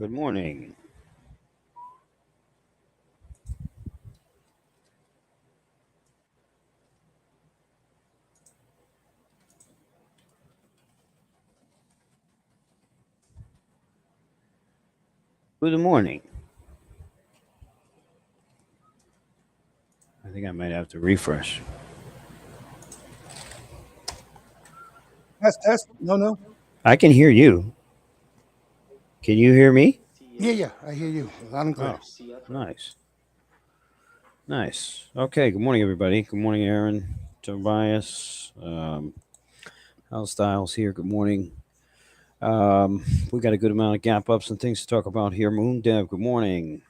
Good morning. Good morning. I think I might have to refresh. Test, test. No, no. I can hear you. Can you hear me? Yeah, yeah. I hear you loud and Oh, clear. nice. Nice. Okay. Good morning, everybody. Good morning, Aaron, Tobias, Hal Styles here. Good morning. We got a good amount of gap ups and things to talk about here. Moon Dev, good morning.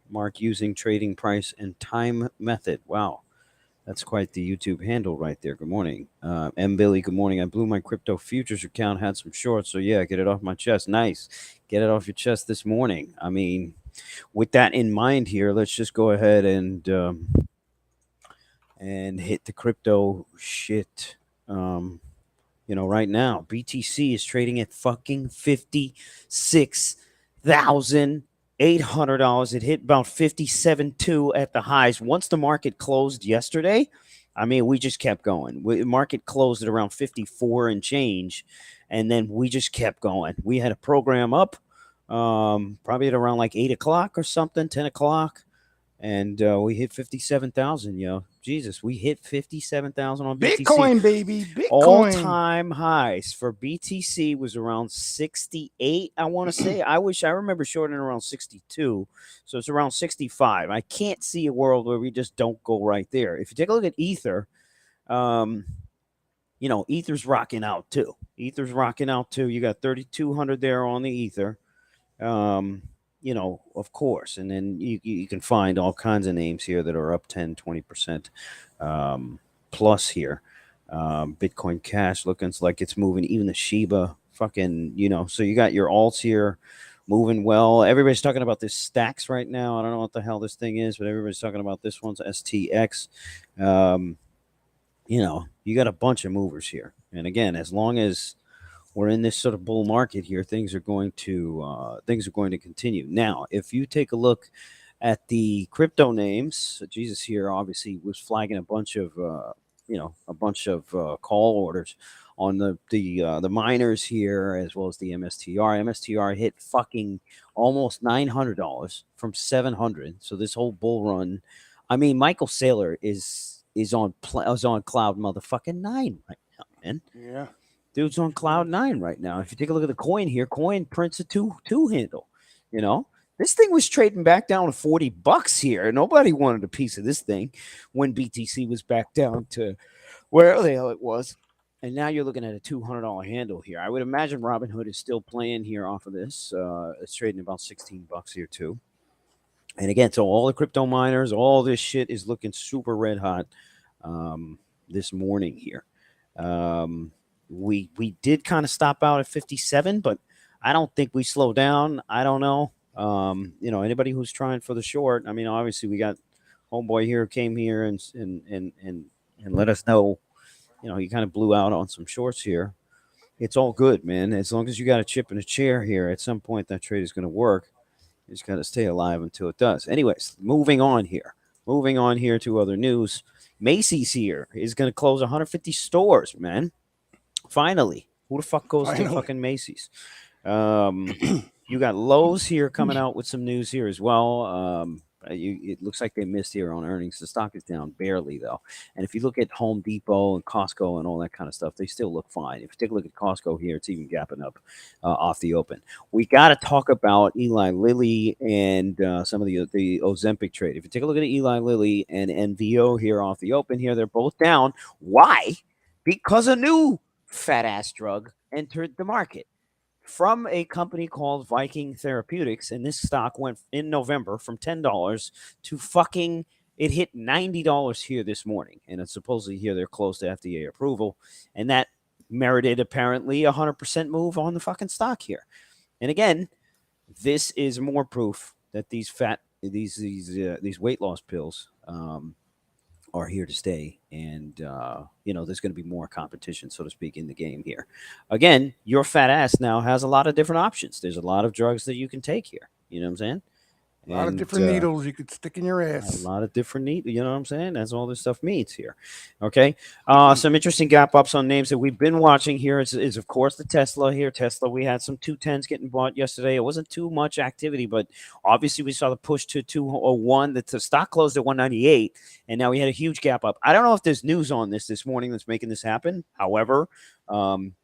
Mark using trading price and time method. Wow. That's quite the YouTube handle right there. Good morning. M. Billy, good morning. I blew my crypto futures account, had some shorts. So, yeah, get it off my chest. Nice. Get it off your chest this morning. I mean, with that in mind here, let's just go ahead and hit the crypto shit. Right now, BTC is trading at fucking $56,800. It hit about 57.2 at the highs. Once the market closed yesterday, I mean, we just kept going. Market closed at around 54 and change, and then we just kept going. We had a program up, probably at around like 8 o'clock or something, 10 o'clock, and we hit 57,000. Jesus, we hit 57,000 on BTC. Bitcoin, baby. All Bitcoin. time highs for BTC was around 68. I want to say. I remember shorting around 62. So it's around 65. I can't see a world where we just don't go right there. If you take a look at Ether, um, Ether's rocking out too. Ether's rocking out too. You got 3,200 there on the Ether. Um, of course. And then you can find all kinds of names here that are up 10, 20% plus here. Bitcoin Cash looking like it's moving. Even the Shiba, fucking, so you got your alts here moving well. Everybody's talking about this stacks right now. I don't know what the hell this thing is, but everybody's talking about this one's STX. Um, you got a bunch of movers here. And again, as long as we're in this sort of bull market here, things are going to continue. Now, if you take a look at the crypto names, so Jesus here obviously was flagging a bunch of call orders on the miners here as well as the MSTR. MSTR hit fucking almost $900 from 700. So this whole bull run, I mean, Michael Saylor is on cloud motherfucking nine right now, man. Yeah. Dude's on cloud nine right now. If you take a look at the coin here, coin prints a two handle. You know, this thing was trading back down to $40 here. Nobody wanted a piece of this thing when BTC was back down to where the hell it was. And now you're looking at a $200 handle here. I would imagine Robinhood is still playing here off of this. It's trading about $16 here too. And again, so all the crypto miners, all this shit is looking super red hot this morning here. Um, we did kind of stop out at 57, but I don't think we slow down. I don't know. Anybody who's trying for the short, I mean, obviously we got homeboy here came here and let us know. He kind of blew out on some shorts here. It's all good, man. As long as you got a chip in a chair here, at some point that trade is going to work. You just got to stay alive until it does. Anyways, moving on here. Moving on here to other news. Macy's here is going to close 150 stores, man. Finally. Who the fuck goes to Finally. fucking Macy's? Um, you got Lowe's here coming out with some news here as well. It looks like they missed here on earnings. The stock is down barely though. And if you look at Home Depot and Costco and all that kind of stuff, they still look fine. If you take a look at Costco here, it's even gapping up off the open. We got to talk about Eli Lilly and some of the Ozempic trade. If you take a look at Eli Lilly and NVO here off the open here, they're both down. Why? Because a new fat ass drug entered the market from a company called Viking Therapeutics, and this stock went in November from $10 to fucking it hit $90 here this morning, and it's supposedly here they're close to FDA approval, and that merited apparently a 100% move on the fucking stock here. And again, this is more proof that these weight loss pills are here to stay, and there's going to be more competition, so to speak, in the game here. Again, your fat ass now has a lot of different options. There's a lot of drugs that you can take here. You know what I'm saying? A lot of And different needles you could stick in your a ass. lot of different need. You know what I'm saying? That's all this stuff means here. Okay. Some interesting gap ups on names that we've been watching here is of course the Tesla here. Tesla, we had some 210s getting bought yesterday. It wasn't too much activity, but obviously we saw the push to 201. The stock closed at 198, and now we had a huge gap up. I don't know if there's news on this morning that's making this happen. However,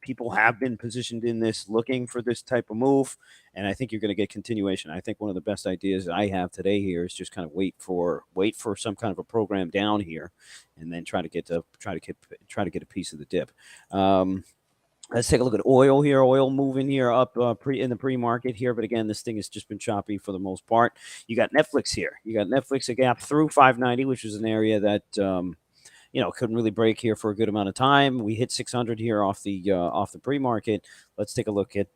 people have been positioned in this looking for this type of move, and I think you're going to get continuation. I think one of the best ideas I have today here is just kind of wait for some kind of a program down here, and then try to get a piece of the dip. Let's take a look at oil here. Oil moving here up in the pre-market here, but again, this thing has just been choppy for the most part. You got Netflix here. You got Netflix a gap through 590, which is an area that couldn't really break here for a good amount of time. We hit 600 here off the pre-market. Let's take a look at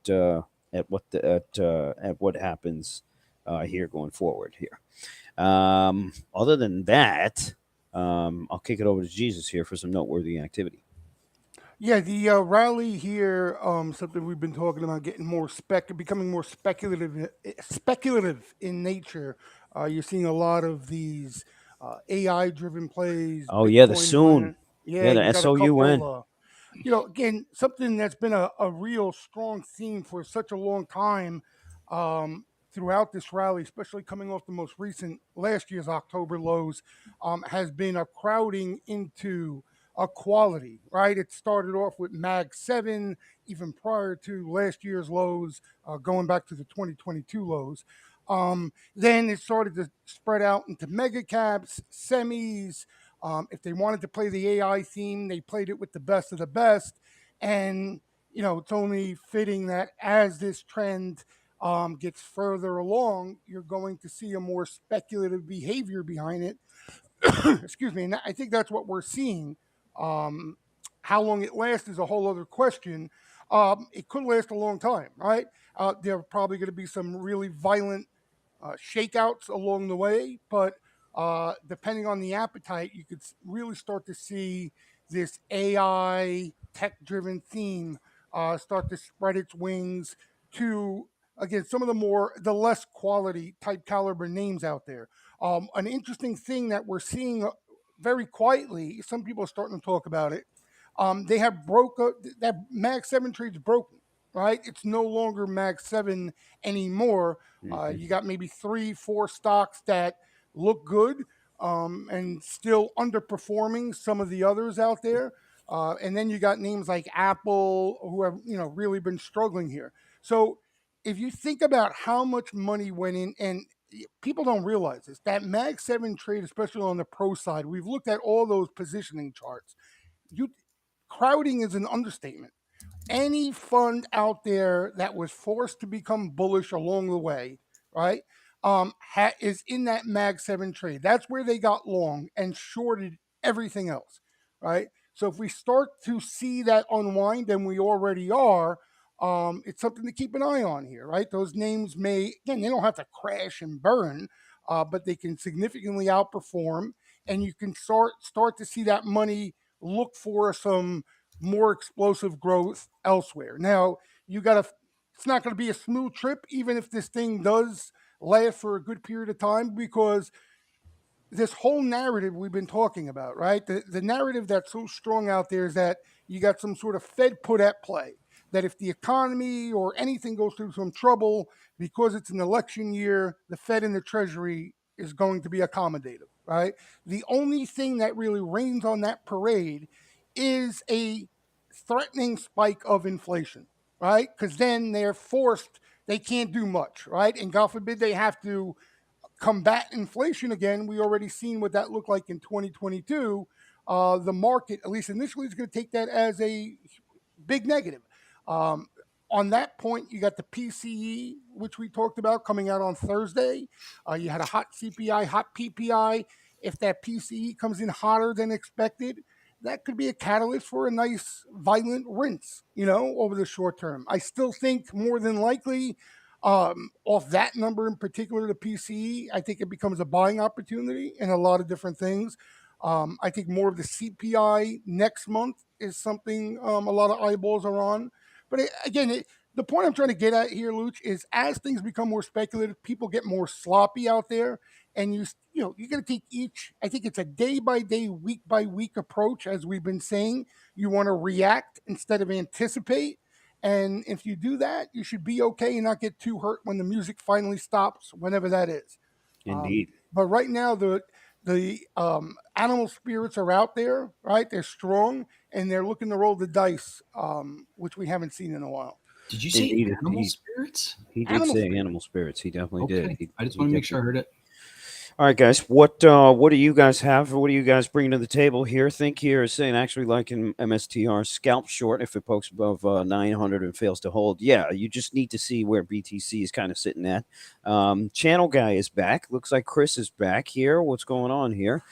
what happens here going forward here. Other than that, I'll kick it over to Jesus here for some noteworthy activity. Yeah, the rally here, something we've been talking about, getting becoming more speculative in nature. You're seeing a lot of these AI-driven plays, Oh yeah, the Bitcoin soon. minor. Yeah, Yeah, you the got a couple. SOUN. Again, something that's been a real strong theme for such a long time throughout this rally, especially coming off the most recent last year's October lows, has been a crowding into a quality, right? It started off with Mag 7, even prior to last year's lows, going back to the 2022 lows. Then it started to spread out into mega caps, semis, if they wanted to play the AI theme, they played it with the best of the best. And, it's only fitting that as this trend gets further along, you're going to see a more speculative behavior behind it. Excuse me. And I think that's what we're seeing. Um, how long it lasts is a whole other question. It could last a long time, right? There are probably going to be some really violent shakeouts along the way, but depending on the appetite, you could really start to see this AI tech driven theme start to spread its wings to, again, some of the less quality type caliber names out there. An interesting thing that we're seeing very quietly, some people are starting to talk about it. They have that Mag 7 trade's broken, right? It's no longer Mag 7 anymore. Mhm. You got maybe 3, 4 stocks that look good and still underperforming some of the others out there. And then you got names like Apple who have really been struggling here. So if you think about how much money went in, and people don't realize this, that Mag 7 trade, especially on the pro side, we've looked at all those positioning charts. You Crowding is an understatement. Any fund out there that was forced to become bullish along the way, right, is in that Mag 7 trade. That's where they got long and shorted everything else, right? So if we start to see that unwind, and we already are, it's something to keep an eye on here, right? Those names again, they don't have to crash and burn, but they can significantly outperform, and you can start to see that money look for some more explosive growth elsewhere. Now, you got to it's not going to be a smooth trip even if this thing does last for a good period of time, because this whole narrative we've been talking about, right? The narrative that's so strong out there is that you got some sort of Fed put at play. That if the economy or anything goes through some trouble because it's an election year, the Fed and the Treasury is going to be accommodative, right? The only thing that really rains on that parade is a threatening spike of inflation, right? Because then they can't do much, right? And God forbid they have to combat inflation again. We already seen what that looked like in 2022. The market, at least initially, is going to take that as a big negative. Um, on that point, you got the PCE, which we talked about, coming out on Thursday. You had a hot CPI, hot PPI. If that PCE comes in hotter than expected, that could be a catalyst for a nice violent rinse, over the short term. I still think more than likely, off that number in particular, the PCE, I think it becomes a buying opportunity in a lot of different things. I think more of the CPI next month is something a lot of eyeballs are on. But again, the point I'm trying to get at here, Luch, is as things become more speculative, people get more sloppy out there, and you got to take each. I think it's a day by day, week by week approach, as we've been saying. You want to react instead of anticipate, and if you do that, you should be okay and not get too hurt when the music finally stops, whenever that is. Indeed. But right now, the animal spirits are out there, right? They're strong and they're looking to roll the dice, which we haven't seen in a while. Did you say Indeed. animal spirits? He did Animal say spirits. animal spirits. He definitely did. Okay. He, I just he want to make definitely. sure I heard it. All right, guys. What do you guys have? What do you guys bring to the table here? Think here is saying actually like an MSTR scalp short if it pokes above 900 and fails to hold. Yeah, you just need to see where BTC is kind of sitting at. Channel guy is back. Looks like Chris is back here. What's going on here?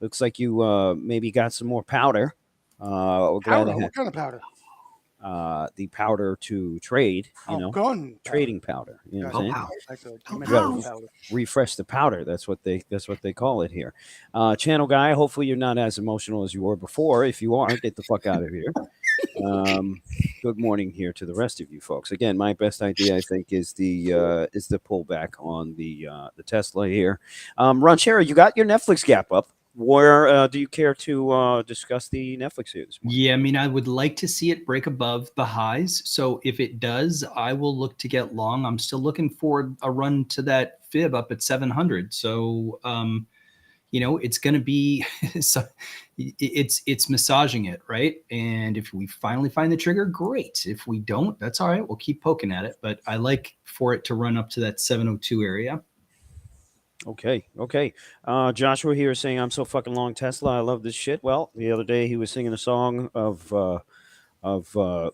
Looks like you maybe got some more powder. We're glad to Powder? have What kind of powder? the powder to trade. Oh, gun powder. Trading powder. You know what I'm saying? Powder. I thought Oh, you meant wow. powder. Refresh the powder. That's what they call it here. Channel guy. Hopefully you're not as emotional as you were before. If you are, get the fuck out of here. Good morning here to the rest of you folks. Again, my best idea I think is the pullback on the Tesla here. Ron Cherry, you got your Netflix gap up. Where do you care to discuss the Netflix here this morning? Yeah, I mean, I would like to see it break above the highs. So if it does, I will look to get long. I'm still looking for a run to that fib up at 700. So, it's going to be, it's massaging it, right? And if we finally find the trigger, great. If we don't, that's all right. We'll keep poking at it. But I like for it to run up to that 702 area. Okay. Joshua here is saying I'm so fucking long Tesla. I love this shit. Well, the other day he was singing a song of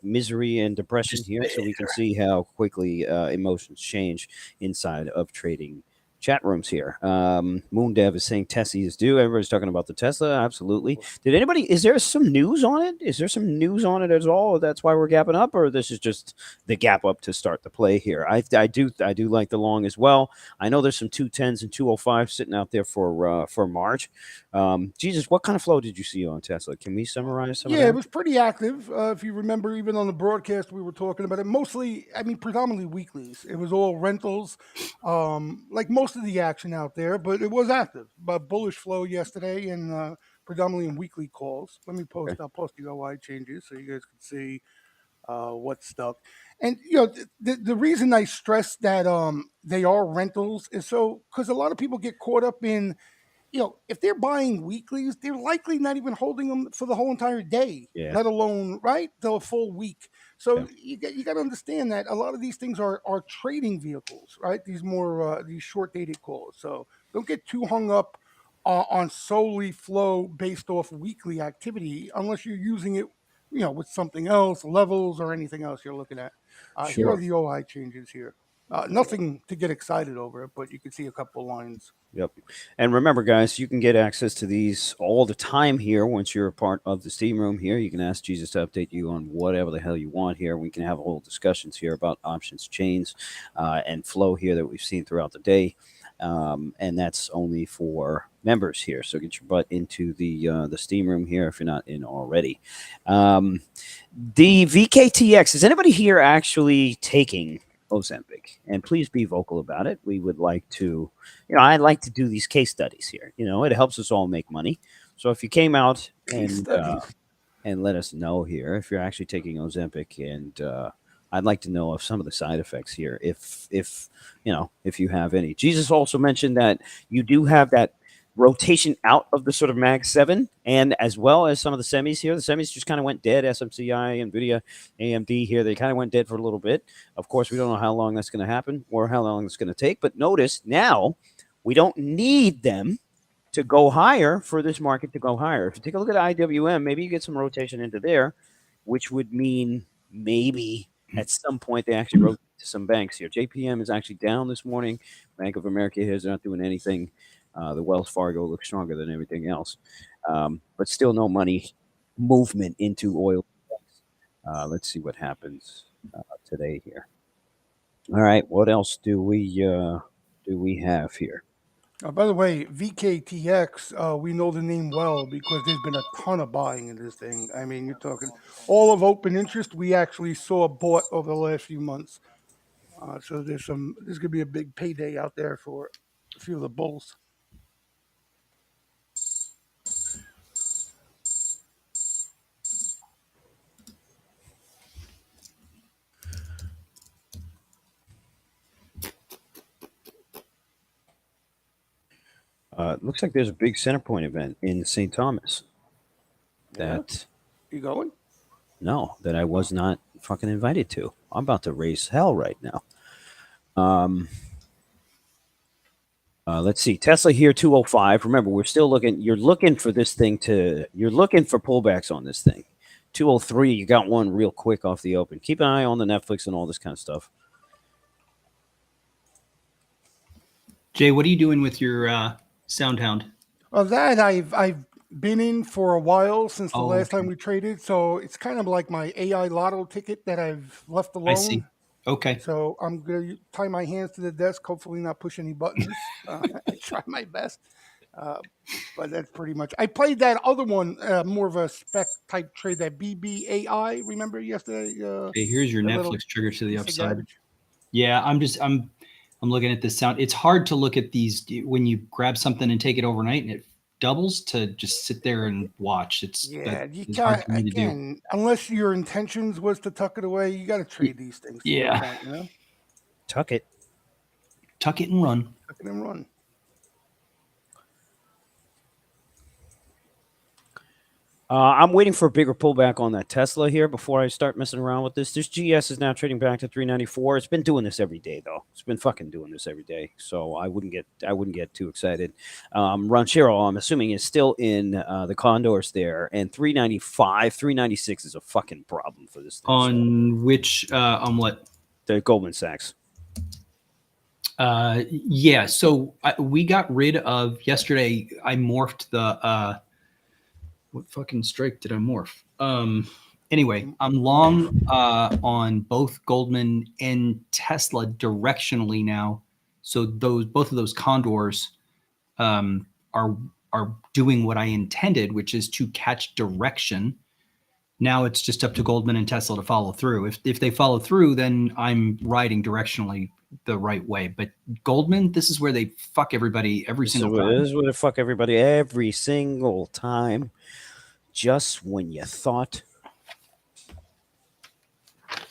misery and depression here, so we can see how quickly emotions change inside of trading chat rooms here. Moondev is saying Tessie is due. Everybody's talking about the Tesla. Absolutely. Is there some news on it? Is there some news on it at all? That's why we're gapping up, or this is just the gap up to start the play here? I do like the long as well. I know there's some 210s and 205 sitting out there for March. Jesus, what kind of flow did you see on Tesla? Can we summarize some of Yeah, that? it was pretty active. If you remember, even on the broadcast, we were talking about it. Mostly, I mean, predominantly weeklies. It was all rentals, like most of the action out there, but it was active. But bullish flow yesterday, and predominantly in weekly calls. Okay. I'll post the OI changes so you guys can see what stuck. And the reason I stress that they are rentals is so because a lot of people get caught up in if they're buying weeklies, they're likely not even holding them for the whole entire day, Yeah. let alone right the full week. So Yeah. you got to understand that a lot of these things are trading vehicles, right? These short dated calls. So don't get too hung up on solely flow based off weekly activity unless you're using it, with something else, levels or anything else you're looking at. Here are Sure. the OI changes here. Nothing to get excited over, but you can see a couple lines. Yep. And remember, guys, you can get access to these all the time here once you're a part of the Steam Room here. You can ask Jesus to update you on whatever the hell you want here. We can have whole discussions here about options, chains, and flow here that we've seen throughout the day. And that's only for members here. So get your butt into the Steam Room here if you're not in already. The VKTX, is anybody here actually taking Ozempic? And please be vocal about it. We would like to, I'd like to do these case studies here. It helps us all make money. So if you came out and let us know here if you're actually taking Ozempic, and I'd like to know of some of the side effects here, if you have any. Jesus also mentioned that you do have that rotation out of the sort of Mag 7, and as well as some of the semis here. The semis just kind of went dead. SMCI, NVIDIA, AMD here, they kind of went dead for a little bit. Of course, we don't know how long that's going to happen or how long it's going to take, but notice now we don't need them to go higher for this market to go higher. If you take a look at IWM, maybe you get some rotation into there, which would mean maybe at some point they actually rotate to some banks here. JPM is actually down this morning. Bank of America here is not doing anything. The Wells Fargo looks stronger than everything else, but still no money movement into oil. Let's see what happens today here. All right, what else do we have here? By the way, VKTX, we know the name well because there's been a ton of buying in this thing. I mean, you're talking all of open interest. We actually saw bought over the last few months. So there's gonna be a big payday out there for a few of the bulls. Looks like there's a big Centerpoint event in St. Thomas. That You going? no, that I was not fucking invited to. I'm about to raise hell right now. Let's see. Tesla here 205. Remember, we're still looking. You're looking for this thing to. You're looking for pullbacks on this thing. 203. You got one real quick off the open. Keep an eye on the Netflix and all this kind of stuff. Jay, what are you doing with your Soundhound? Well, that I've been in for a while since the Oh, last okay. time we traded. So it's kind of like my AI lotto ticket that I've left alone. I see. Okay. So I'm gonna tie my hands to the desk, hopefully not push any buttons. I try my best, but that's pretty much. I played that other one, more of a spec type trade, that BBAI. Remember yesterday? Hey, here's your a little Netflix trigger to the piece of upside. garbage. Yeah, I'm looking at this sound. It's hard to look at these when you grab something and take it overnight and it doubles to just sit there and watch. Yeah, you it's hard can't for me to do. again unless your intentions was to tuck it away. You got to trade these things. To Yeah. your account, you know, Tuck it. Tuck it and run. tuck it and run. I'm waiting for a bigger pullback on that Tesla here before I start messing around with this. This GS is now trading back to 394. It's been doing this every day though. It's been fucking doing this every day. So I wouldn't get too excited. Ranchero, I'm assuming, is still in the condors there, and 395, 396 is a fucking problem for this thing. On which on what? The Goldman Sachs. Yeah. So we got rid of yesterday. I morphed the. What fucking strike did I morph? Anyway, I'm long on both Goldman and Tesla directionally now. So both of those condors are doing what I intended, which is to catch direction. Now it's just up to Goldman and Tesla to follow through. If they follow through, then I'm riding directionally the right way. But Goldman, this is where they fuck everybody every single time. This is where they fuck everybody every single time. Just when you thought.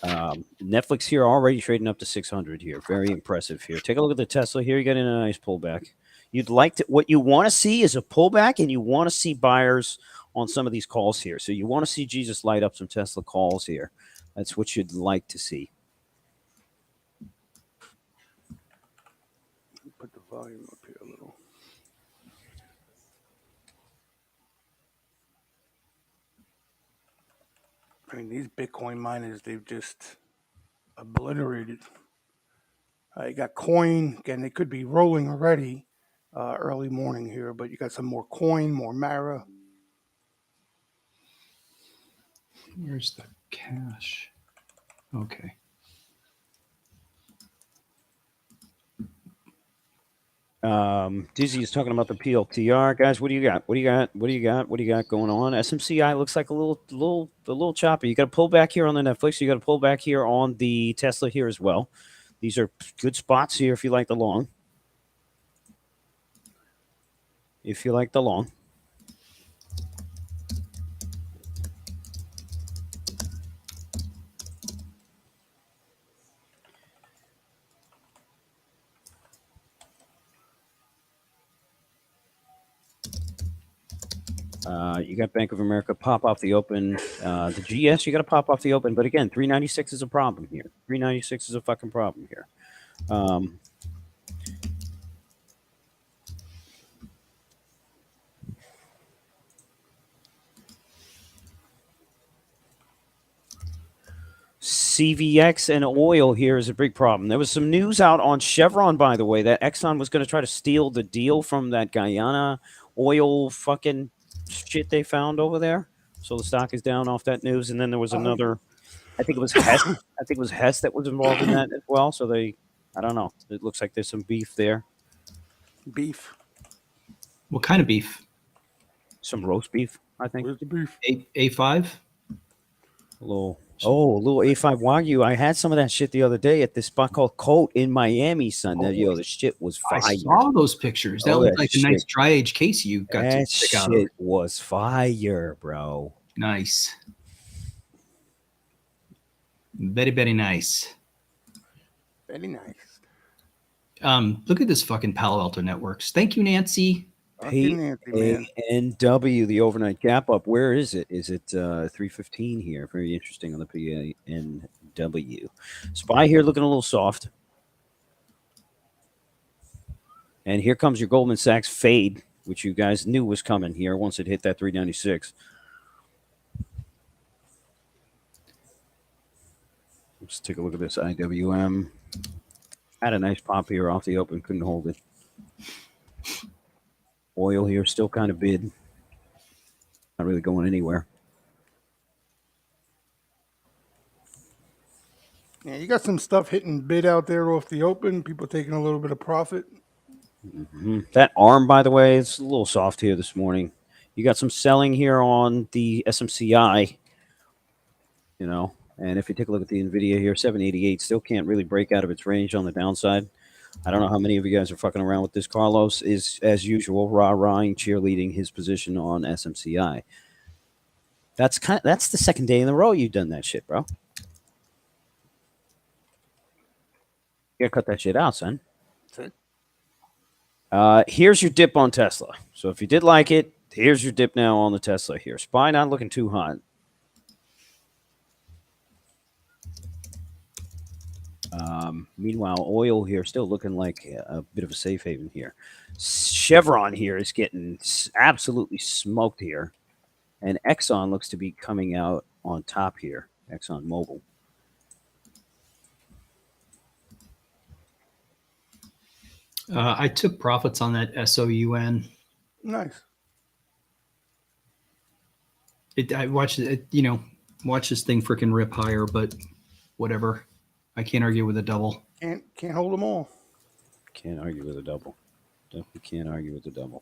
Netflix here already trading up to 600 here. Very impressive here. Take a look at the Tesla here. You're getting a nice pullback. You'd like to. What you want to see is a pullback, and you want to see buyers on some of these calls here. So you want to see Jesus light up some Tesla calls here. That's what you'd like to see. Put the volume up here a little. I mean, these Bitcoin miners, they've just obliterated. You got coin, again, they could be rolling already early morning here, but you got some more coin, more Mara. Where's the cash? Okay. Dizzy is talking about the PLTR. Guys, what do you got? What do you got? What do you got? What do you got going on? SMCI looks like a little choppy. You got to pull back here on the Netflix. You got to pull back here on the Tesla here as well. These are good spots here if you like the long. If you like the long. You got Bank of America pop off the open. The GS, you got to pop off the open. But again, 396 is a problem here. 396 is a fucking problem here. CVX and oil here is a big problem. There was some news out on Chevron, by the way, that Exxon was going to try to steal the deal from that Guyana oil fucking shit they found over there. So the stock is down off that news. And then there was another, I think it was Hess. I think it was Hess that was involved in that as well. So I don't know. It looks like there's some beef there. Beef. What kind of beef? Some roast beef, I think. Where's the beef? A5? A little A5 Wagyu. I had some of that shit the other day at this spot called Coat in Miami, son. Yo, the shit was I fire. saw those pictures. That Oh, looked that like a nice shit. dry age case you got That to pick out of. shit was fire, bro. Nice. Very, very nice. Very nice. Look at this fucking Palo Alto Networks. Thank you, Nancy. Fucking Nancy, man. PANW, the overnight gap up. Where is it? Is it 315 here? Very interesting on the PANW. SPY here looking a little soft. And here comes your Goldman Sachs fade, which you guys knew was coming here once it hit that 396. Let's take a look at this IWM. Had a nice pop here off the open, couldn't hold it. Oil here still kind of bid. Not really going anywhere. Yeah, you got some stuff hitting bid out there off the open. People taking a little bit of profit. Mm-hmm. That arm, by the way, is a little soft here this morning. You got some selling here on the SMCI, you know, and if you take a look at the NVIDIA here, 788 still can't really break out of its range on the downside. I don't know how many of you guys are fucking around with this. Carlos is, as usual, rah-rahing, cheerleading his position on SMCI. That's the second day in a row you've done that shit, bro. You gotta cut that shit out, son. That's it. Here's your dip on Tesla. So if you did like it, here's your dip now on the Tesla here. SPY not looking too hot. Meanwhile, oil here still looking like a bit of a safe haven here. Chevron here is getting absolutely smoked here. And Exxon looks to be coming out on top here. Exxon Mobil. I took profits on that SOUN. Nice. I watched it, watch this thing freaking rip higher, but whatever. I can't argue with a double. Can't hold them all. Can't argue with a double. Definitely can't argue with a double.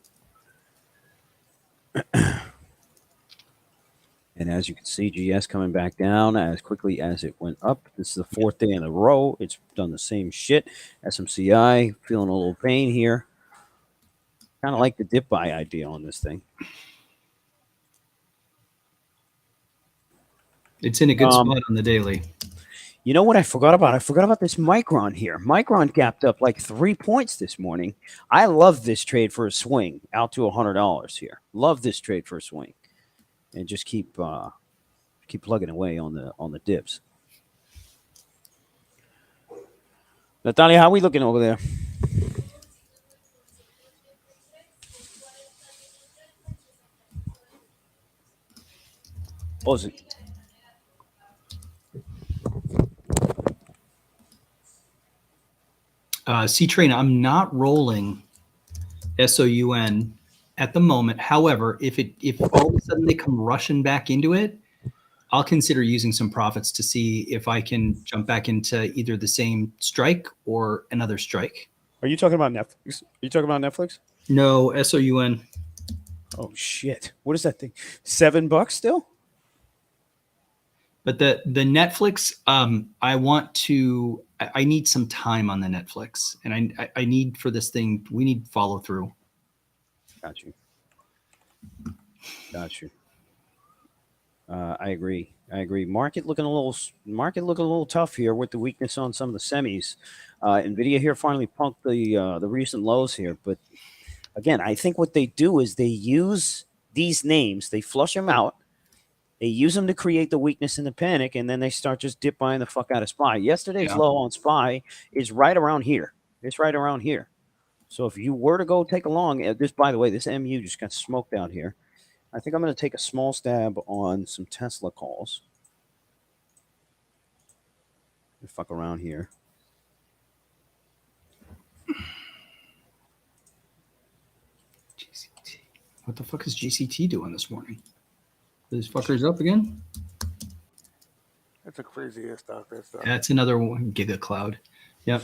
And as you can see, GS coming back down as quickly as it went up. This is the fourth day in a row. It's done the same shit. SMCI feeling a little pain here. Kind of like the dip buy idea on this thing. It's in a good spot on the daily. You know what I forgot about? I forgot about this Micron here. Micron gapped up like 3 points this morning. I love this trade for a swing out to $100 here. Love this trade for a swing. And just keep plugging away on the dips. Natalia, how are we looking over there? Pause it. C-Train, I'm not rolling SOUN at the moment. However, if all of a sudden they come rushing back into it, I'll consider using some profits to see if I can jump back into either the same strike or another strike. Are you talking about Netflix? Are you talking about Netflix? No, SOUN. Oh shit! What is that thing? $7 still? But the Netflix, I need some time on the Netflix, and I need for this thing. We need follow through. Got you. I agree. Market looking a little tough here with the weakness on some of the semis. Nvidia here finally punked the recent lows here, but again, I think what they do is they use these names, they flush them out, they use them to create the weakness and the panic, and then they start just dip buying the fuck out of SPY. Yesterday's low on SPY is right around here. It's right around here. So if you were to go take a long, this, by the way, this MU just got smoked out here. I think I'm going to take a small stab on some Tesla calls. Fuck around here. GCT. What the fuck is GCT doing this morning? These fuckers up again? That's a crazy ass stock. That's another one. Giga Cloud. Yep.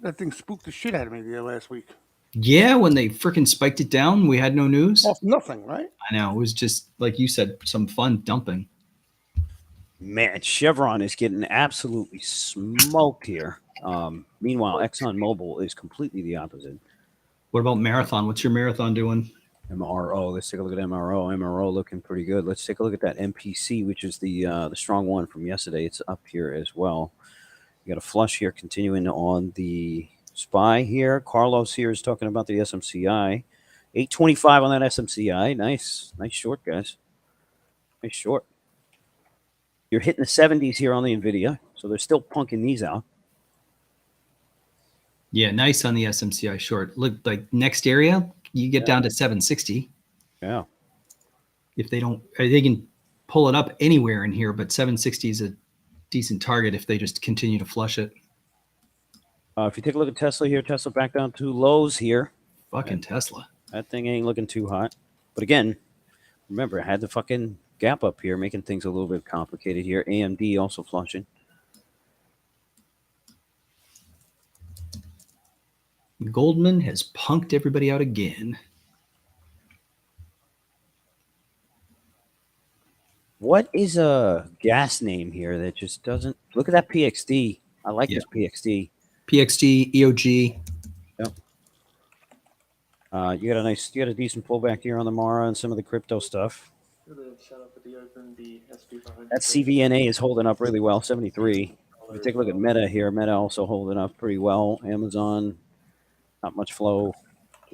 That thing spooked the shit out of me the last week. Yeah, when they freaking spiked it down, we had no news. Off nothing, right? I know, it was just like you said, some fun dumping. Man, Chevron is getting absolutely smoked here. Meanwhile, ExxonMobil is completely the opposite. What about Marathon? What's your Marathon doing? MRO. Let's take a look at MRO. MRO looking pretty good. Let's take a look at that MPC, which is the strong one from yesterday. It's up here as well. You got a flush here, continuing on the SPY here. Carlos here is talking about the SMCI. 825 on that SMCI. Nice short, guys. Nice short. You're hitting the 70s here on the Nvidia, so they're still punking these out. Yeah, nice on the SMCI short. Look, like next area, you get down to 760. Yeah. If they don't, they can pull it up anywhere in here, but 760 is a decent target if they just continue to flush it. If you take a look at Tesla here, Tesla back down to lows here. Fucking Tesla. That thing ain't looking too hot. But again, remember, I had the fucking gap up here, making things a little bit complicated here. AMD also flushing. Goldman has punked everybody out again. What is a gas name here that just doesn't look at that PXD? I like this PXD. PXD, EOG. Yep. You got a decent pullback here on the Mara and some of the crypto stuff. That CVNA is holding up really well, 73. If you take a look at Meta here, Meta also holding up pretty well. Amazon, not much flow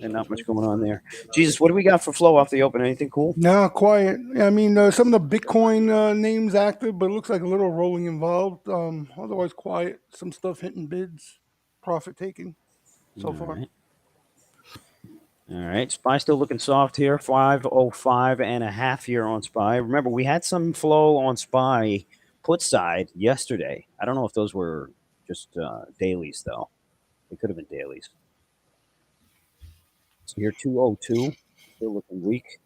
and not much going on there. Jesus, what do we got for flow off the open? Anything cool? No, quiet. I mean, some of the Bitcoin names active, but it looks like a little rolling involved. Otherwise, quiet. Some stuff hitting bids, profit taking so far. All right. SPY still looking soft here. 505.5 here on SPY. Remember, we had some flow on SPY put side yesterday. I don't know if those were just dailies, though. They could have been dailies. So here, 202. Still looking weak.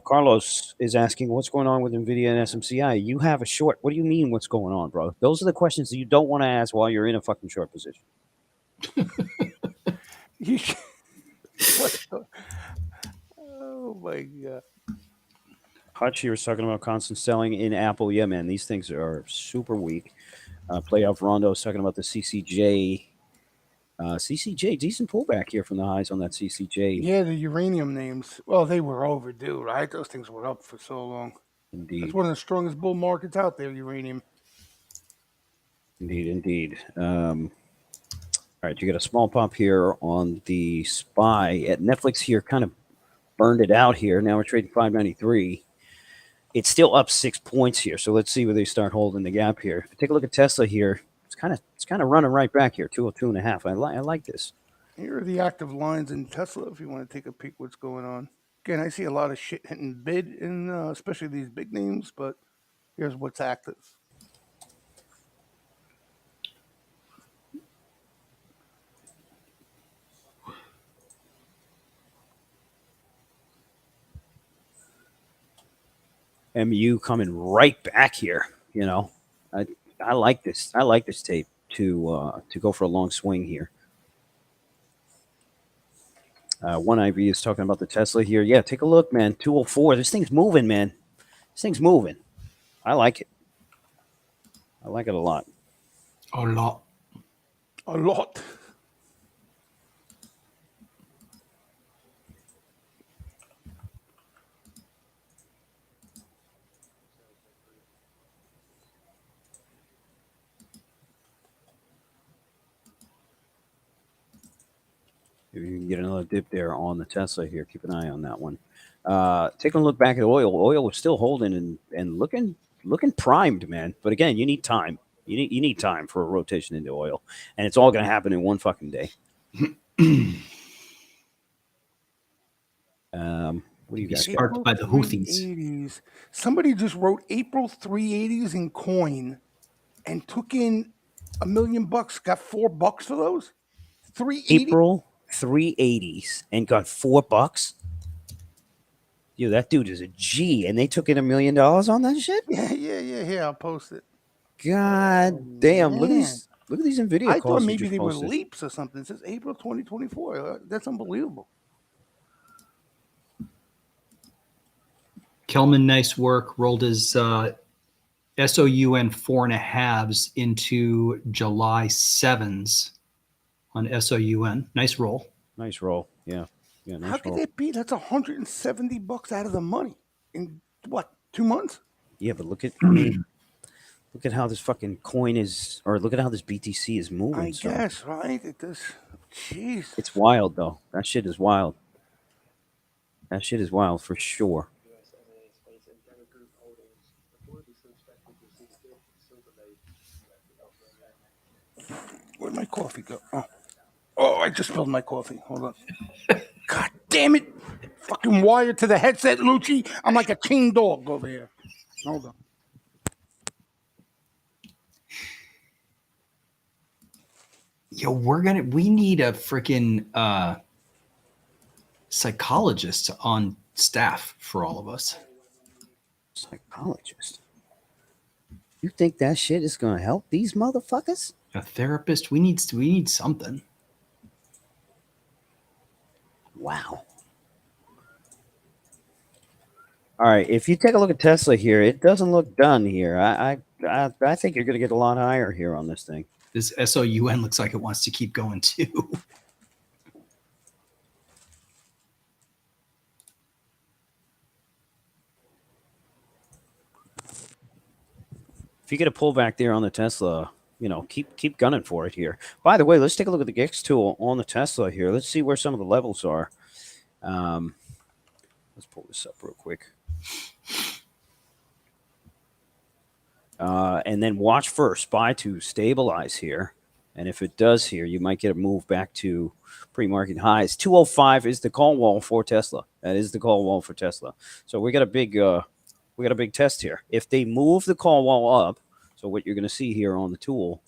Carlos is asking, what's going on with NVIDIA and SMCI? You have a short. What do you mean, what's going on, bro? Those are the questions that you don't want to ask while you're in a fucking short position. Oh, my God. Hutch here was talking about constant selling in Apple. Yeah, man, these things are super weak. Playoff Rondo is talking about the CCJ. CCJ, decent pullback here from the highs on that CCJ. Yeah, the uranium names. Well, they were overdue, right? Those things were up for so long. Indeed. It's one of the strongest bull markets out there, uranium. Indeed. All right, you got a small pop here on the SPY. At Netflix here kind of burned it out here. Now we're trading 593. It's still up 6 points here, so let's see where they start holding the gap here. If you take a look at Tesla here, it's kind of running right back here, 202.5. I like this. Here are the active lines in Tesla if you want to take a peek what's going on. Again, I see a lot of shit hitting bid in especially these big names, but here's what's active. MU coming right back here. You know, I like this. I like this tape to go for a long swing here. One IV is talking about the Tesla here. Yeah, take a look, man. 204. This thing's moving, man. This thing's moving. I like it. I like it a lot. A lot. A lot. If you can get another dip there on the Tesla here, keep an eye on that one. Taking a look back at oil. Oil was still holding and looking primed, man. But again, you need time. You need time for a rotation into oil, and it's all going to happen in one fucking day. What do you guys? Sparked by the Houthis. 380s. Somebody just wrote April 380s in coin and took in $1 million. Got $4 for those. 380. April 380s and got $4. Yo, that dude is a G, and they took in $1 million on that shit. Yeah. I'll post it. God damn! Look at these Look at these Nvidia I calls thought you maybe just they were posted. leaps or something. It says April 2024. That's unbelievable. Kelman, nice work. Rolled his SOUN 4.5s into July 7s on SOUN. Nice roll. Nice roll. Yeah. Yeah, nice How could roll. that be? That's $170 out of the money in what, 2 months? Yeah, but look at, I mean, look at how this fucking coin is, or look at how this BTC is moving. I So guess, right? It does. Jeez. it's wild, though. That shit is wild. That shit is wild for sure. Where'd my coffee go? Oh, I just spilled my coffee. Hold on. God damn it. Fucking wired to the headset, Lucci. I'm like a chained dog over here. Hold on. Yo, we need a freaking psychologist on staff for all of us. Psychologist. You think that shit is gonna help these motherfuckers? A therapist. We need something. Wow. All right. If you take a look at Tesla here, it doesn't look done here. I think you're gonna get a lot higher here on this thing. This SOUN looks like it wants to keep going too. If you get a pullback there on the Tesla, keep gunning for it here. By the way, let's take a look at the GIX tool on the Tesla here. Let's see where some of the levels are. Let's pull this up real quick. And then watch for SPY to stabilize here. And if it does here, you might get a move back to pre-market highs. 205 is the call wall for Tesla. That is the call wall for Tesla. So we got a big test here. If they move the call wall up, so what you're going to see here on the tool,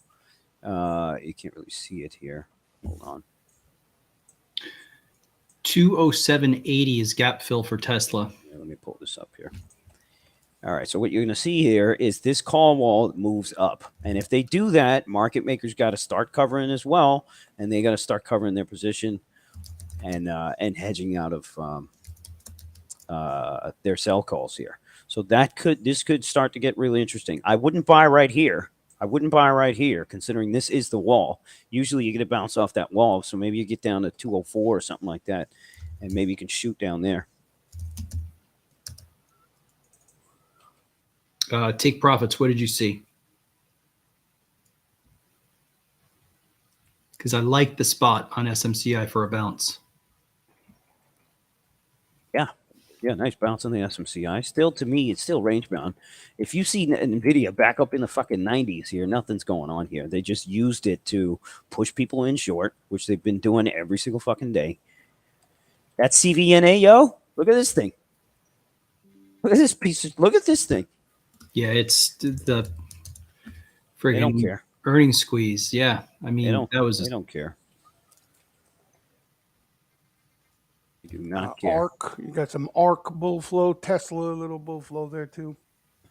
you can't really see it here. Hold on. 207.80 is gap fill for Tesla. Yeah, let me pull this up here. All right, so what you're going to see here is this call wall moves up. And if they do that, market makers got to start covering as well, and they got to start covering their position and hedging out of their sell calls here. So this could start to get really interesting. I wouldn't buy right here. Considering this is the wall. Usually you get a bounce off that wall, so maybe you get down to 204 or something like that, and maybe you can shoot down there. Take profits. What did you see? Because I like the spot on SMCI for a bounce. Yeah, nice bounce on the SMCI. Still, to me, it's still range bound. If you see NVIDIA back up in the fucking 90s here, nothing's going on here. They just used it to push people in short, which they've been doing every single fucking day. That CVNA, yo, look at this thing. Look at this piece. Look at this thing. Yeah, it's the They don't friggin' care. earnings squeeze. Yeah, I mean, that was They don't care. They do not care. ARC. You got some ARC bull flow, Tesla little bull flow there too.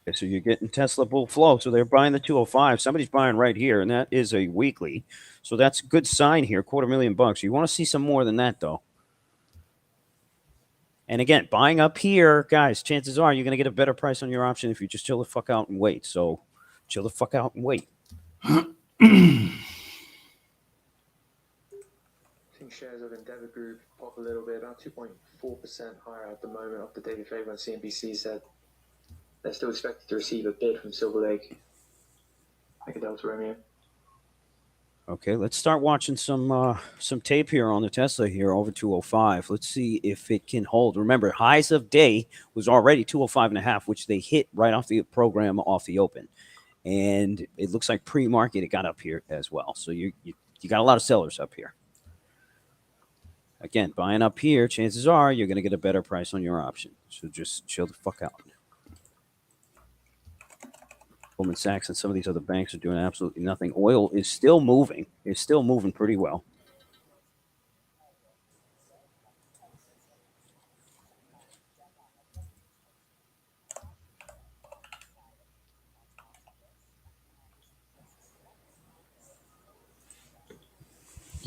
Okay, so you're getting Tesla bull flow. So they're buying the 205. Somebody's buying right here, and that is a weekly. So that's a good sign here. $250,000. You want to see some more than that, though. And again, buying up here, guys, chances are you're going to get a better price on your option if you just chill the fuck out and wait. So chill the fuck out and wait. Shares of Endeavour Group pop a little bit, about 2.4% higher at the moment off the daily trade when CNBC said they're still expected to receive a bid from Silver Lake. Like a Delta Romeo. Okay, let's start watching some tape here on the Tesla here over 205. Let's see if it can hold. Remember, highs of day was already 205.5, which they hit right off the program off the open. And it looks like pre-market it got up here as well. So you got a lot of sellers up here. Again, buying up here, chances are you're going to get a better price on your option. So just chill the fuck out. Goldman Sachs and some of these other banks are doing absolutely nothing. Oil is still moving. It's still moving pretty well.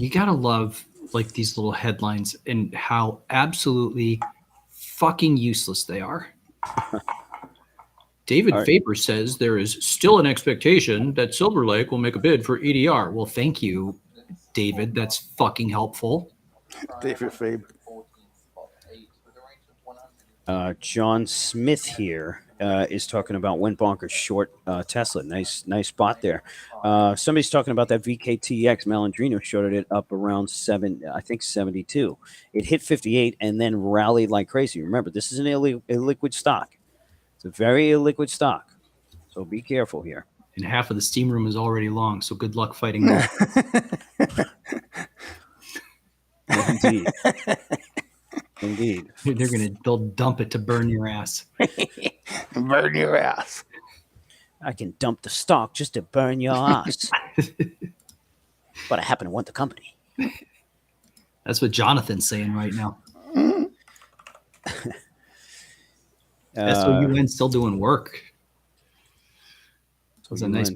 You gotta love like these little headlines and how absolutely fucking useless they are. David All right. Faber says there is still an expectation that Silver Lake will make a bid for EDR. Well, thank you, David. That's fucking helpful. David Faber. John Smith here is talking about when bonkers short Tesla. Nice spot there. Somebody's talking about that VKTX. Malandrino shorted it up around 72. It hit 58 and then rallied like crazy. Remember, this is an illiquid stock. It's a very illiquid stock, so be careful here. And half of the steam room is already long, so good luck fighting me. Indeed. Indeed. They'll dump it to burn your ass. Burn your ass. I can dump the stock just to burn your ass. But I happen to want the company. That's what Jonathan's saying right now. SOUN still doing work. So It's a nice UN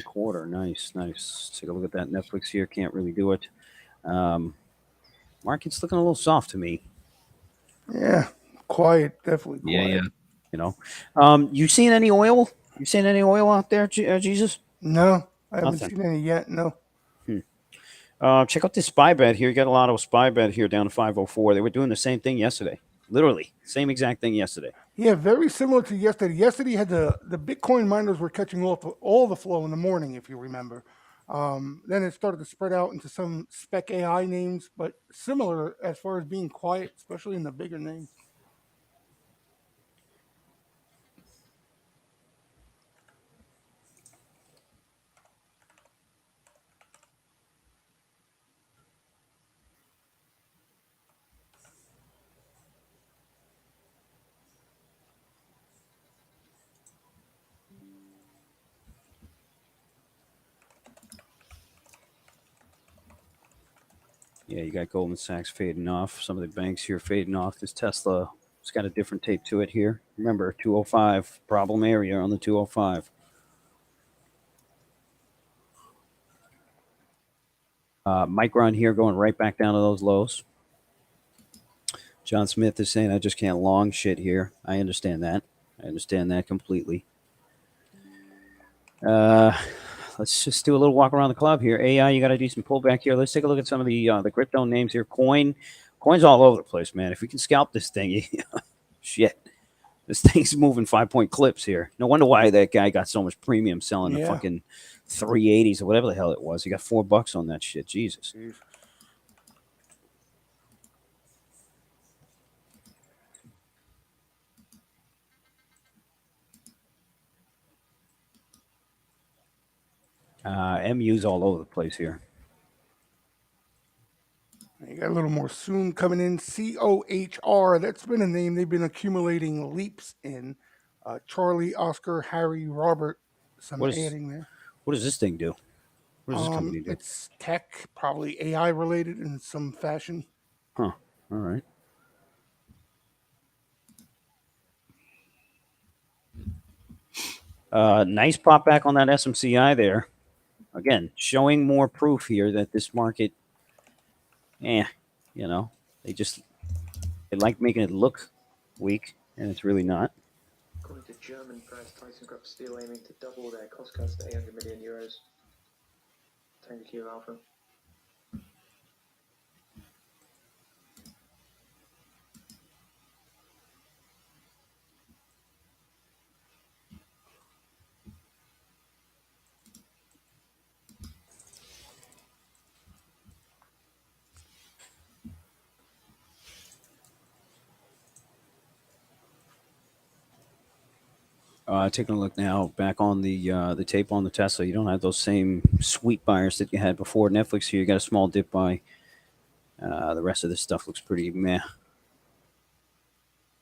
7.25. Nice. Let's take a look at that Netflix here. Can't really do it. Market's looking a little soft to me. Yeah, quiet, definitely quiet. Yeah. You know, you seen any oil? You seen any oil out there, Jesus? No, I haven't Nothing. seen any yet. No. Check out this SPY bet here. You got a lot of SPY bet here down to 504. They were doing the same thing yesterday. Literally, same exact thing yesterday. Yeah, very similar to yesterday. Yesterday had the Bitcoin miners were catching all the flow in the morning, if you remember. Then it started to spread out into some spec AI names, but similar as far as being quiet, especially in the bigger names. Yeah, you got Goldman Sachs fading off. Some of the banks here fading off. This Tesla, it's got a different tape to it here. Remember, 205, problem area on the 205. Micron here going right back down to those lows. John Smith is saying, I just can't long shit here. I understand that. I understand that completely. Let's just do a little walk around the club here. AI, you got a decent pullback here. Let's take a look at some of the crypto names here. Coin's all over the place, man. If we can scalp this thing, shit. This thing's moving 5-point clips here. No wonder why that guy got so much premium selling the fucking 380s or whatever the hell it was. He got $4 on that shit. Jesus. MU's all over the place here. You got a little more soon coming in. COHR. That's been a name they've been accumulating leaps in. Charlie, Oscar, Harry, Robert. Some adding there. What does this thing do? What does this company do? It's tech, probably AI related in some fashion. Huh. All right. Nice pop back on that SMCI there. Again, showing more proof here that this market, they like making it look weak, and it's really not. According to German press, ThyssenKrupp Steel aiming to double their cost cuts to 800 million euros. Thank you, Alpha. Taking a look now back on the tape on the Tesla. You don't have those same sweet buyers that you had before. Netflix here, you got a small dip buy. The rest of this stuff looks pretty meh.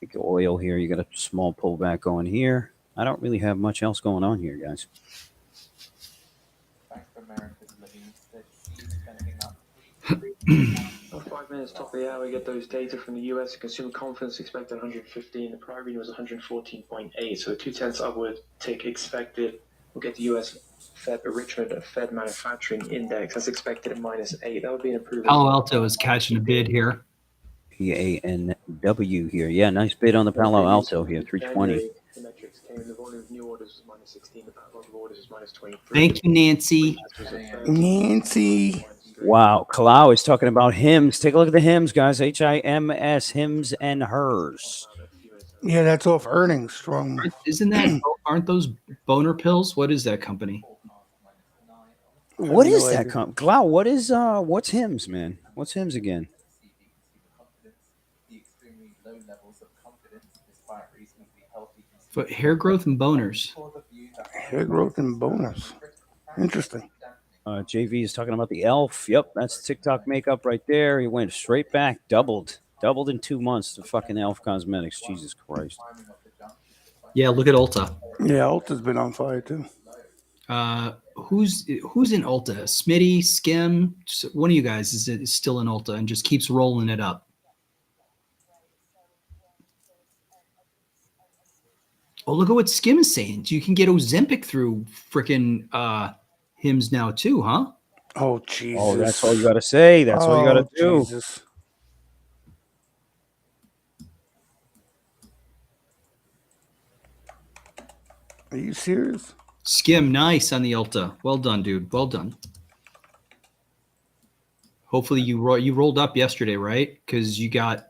Like oil here, you got a small pullback going here. I don't really have much else going on here, guys. Well, 5 minutes top of the hour, we get those data from the US. Consumer confidence expected 115. The prior reading was 114.8, so a 0.2 upward tick expected. We'll get the US Fed Richmond Fed Manufacturing Index. That's expected at -8. That would be an improvement. Palo Alto is catching a bid here. PANW here. Yeah, nice bid on the Palo Alto here, 320. The metrics came. The volume of new orders was -16. The backlog of orders was -23. Thank you, Nancy. Nancy. Wow, Kalau is talking about hymns. Take a look at the hymns, guys. HIMS, hymns and hers. Yeah, that's off earnings. Strong. Aren't those boner pills? What is that company? What is that? Kalau, what's hymns, man? What's hymns again? For hair growth and boners. Hair growth and bonus. Interesting. JV is talking about the elf. Yep, that's TikTok makeup right there. He went straight back, doubled in 2 months to fucking Elf Cosmetics. Jesus Christ. Yeah, look at Ulta. Yeah, Ulta's been on fire too. Who's in Ulta? Smitty, Skim. One of you guys is still in Ulta and just keeps rolling it up. Oh, look at what Skim is saying. You can get Ozempic through freaking hymns now too, huh? Oh, Jesus. Oh, that's all you got to say. That's all you got to do. Jesus. Are you serious? Skim, nice on the Ulta. Well done, dude. Well done. Hopefully you rolled up yesterday, right? Because you kind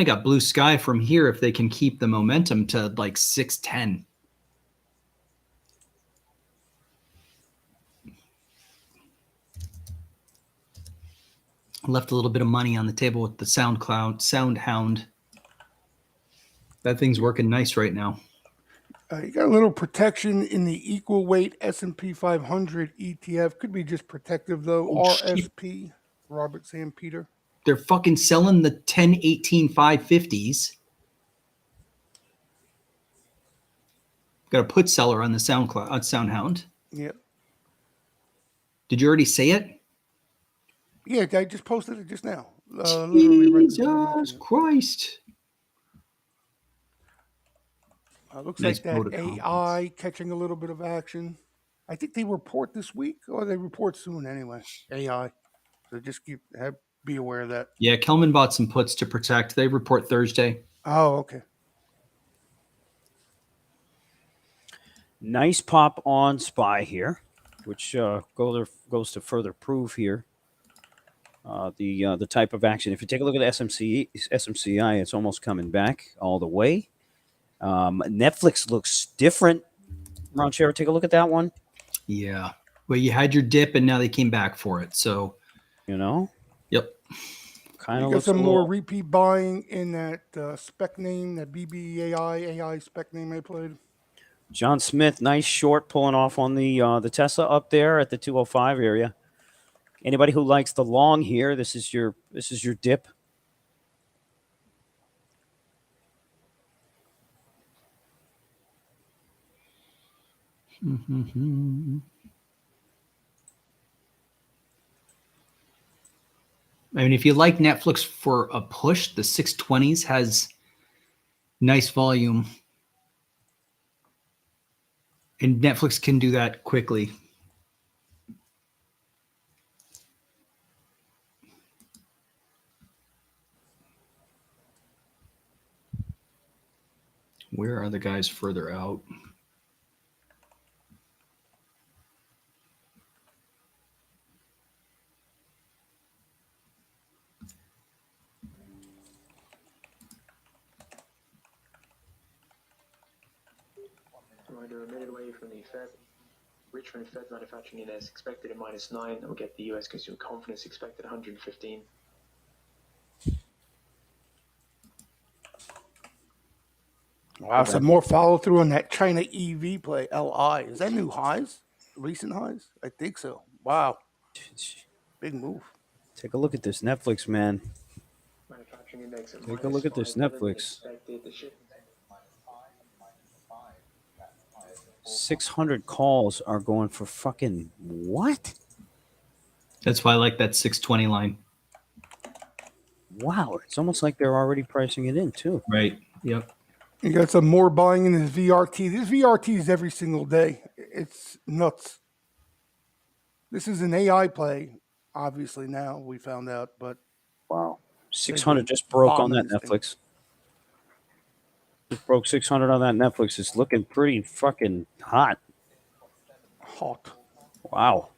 of got blue sky from here if they can keep the momentum to like 610. Left a little bit of money on the table with the Soundhound. That thing's working nice right now. You got a little protection in the equal weight S&P 500 ETF. Could be just protective though. Oh, RSP, Robert Sam Peter. They're fucking selling the 10-18 550s. Got a put seller on the Soundhound. Yep. Did you already say it? Yeah, I just posted it just now. Literally right Jesus Christ. Looks Nice like that protocol. AI catching a little bit of action. I think they report this week, or they report soon anyway. AI. So just be aware of that. Yeah, Kelman bought some puts to protect. They report Thursday. Oh, okay. Nice pop on SPY here, which goes to further prove here the type of action. If you take a look at SMCI, it's almost coming back all the way. Netflix looks different. Ron Share, take a look at that one. Yeah. Well, you had your dip and now they came back for it. So, Yep. Kind of got looks some more repeat buying in that spec name, that BBAI spec name I played. John Smith, nice short pulling off on the Tesla up there at the 205 area. Anybody who likes the long here, this is your dip. I mean, if you like Netflix for a push, the 620s has nice volume. And Netflix can do that quickly. Where are the guys further out? We're a minute away from the Fed. Richmond Fed Manufacturing Index expected at -9. And we'll get the US Consumer Confidence expected at 115. Wow, some more follow through on that China EV play, LI. Is that new highs? Recent highs? I think so. Wow. Big move. Take a look at this Netflix, man. Manufacturing Index at Take a look at this Netflix. 600 calls are going for fucking what? That's why I like that 620 line. Wow, it's almost like they're already pricing it in too. Right. Yep. You got some more buying in this VRT. This VRT is every single day. It's nuts. This is an AI play, obviously. Now we found out, but Wow. 600 just broke on that Netflix. Just broke 600 on that Netflix. It's looking pretty fucking hot. Hot. Wow.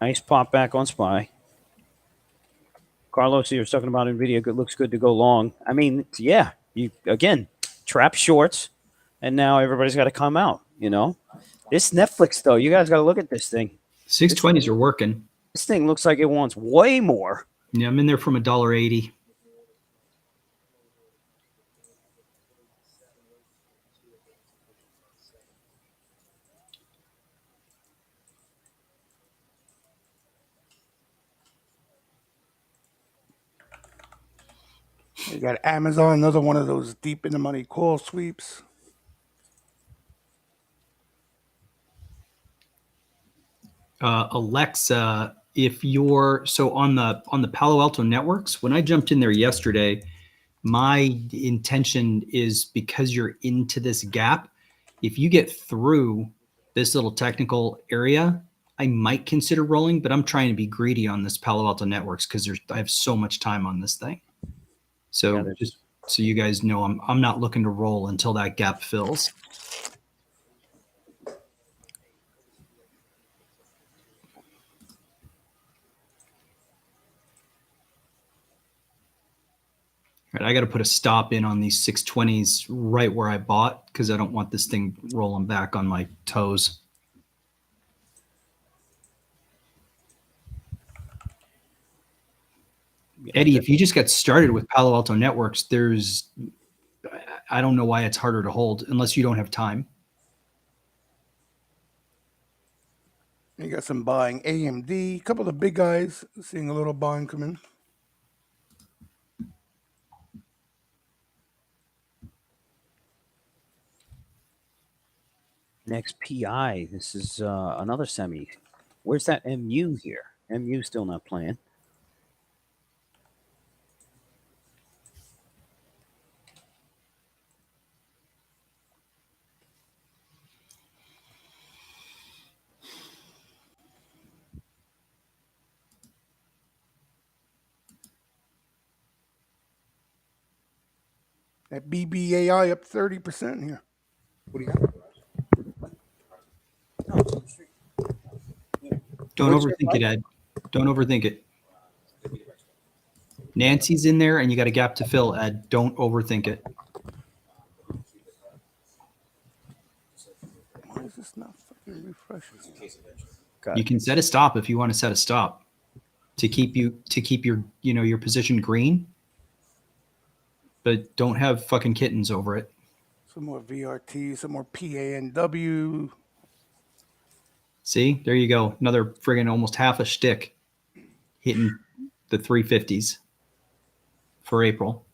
Nice pop back on SPY. Carlos here was talking about NVIDIA. Good, looks good to go long. I mean, yeah, you again, trap shorts, and now everybody's got to come out, you know? This Netflix, though, you guys got to look at this thing. 620s are working. This thing looks like it wants way more. Yeah, I'm in there from $1.80. You got Amazon, another one of those deep in the money call sweeps. Alexa, if you're on the Palo Alto networks, when I jumped in there yesterday, my intention is because you're into this gap, if you get through this little technical area, I might consider rolling, but I'm trying to be greedy on this Palo Alto networks because I have so much time on this thing. So Yeah, just so you guys know, I'm not looking to roll until that gap fills. Right, I got to put a stop in on these 620s right where I bought because I don't want this thing rolling back on my toes. Eddie, if you just got started with Palo Alto Networks, I don't know why it's harder to hold unless you don't have time. You got some buying AMD, a couple of the big guys seeing a little buying come in. Next PI. This is another semi. Where's that MU here? MU still not playing. That BBAI up 30% here. What do you got? Don't overthink it, Ed. Don't overthink it. Nancy's in there and you got a gap to fill, Ed. Don't overthink it. Why is this not fucking refreshing? You can set a stop if you want to set a stop to keep your position green, but don't have fucking kittens over it. Some more VRT, some more PANW. See, there you go. Another friggin' almost half a shtick hitting the 350s for April.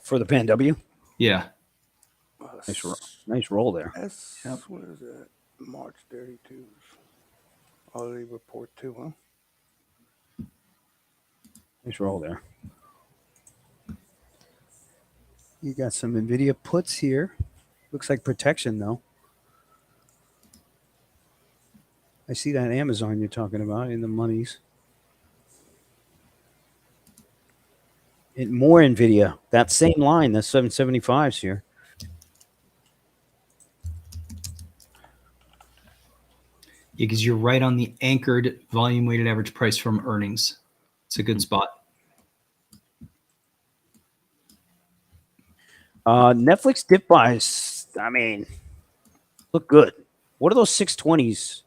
For the PAN-W? Yeah. Nice roll there. Yep. What is that? March 32. Holiday report too, huh? Nice roll there. You got some NVIDIA puts here. Looks like protection, though. I see that Amazon you're talking about in the monies. And more NVIDIA. That same line, the 775s here. Yeah, because you're right on the anchored volume weighted average price from earnings. It's a good spot. Netflix dip buys, I mean, look good. What are those 620s?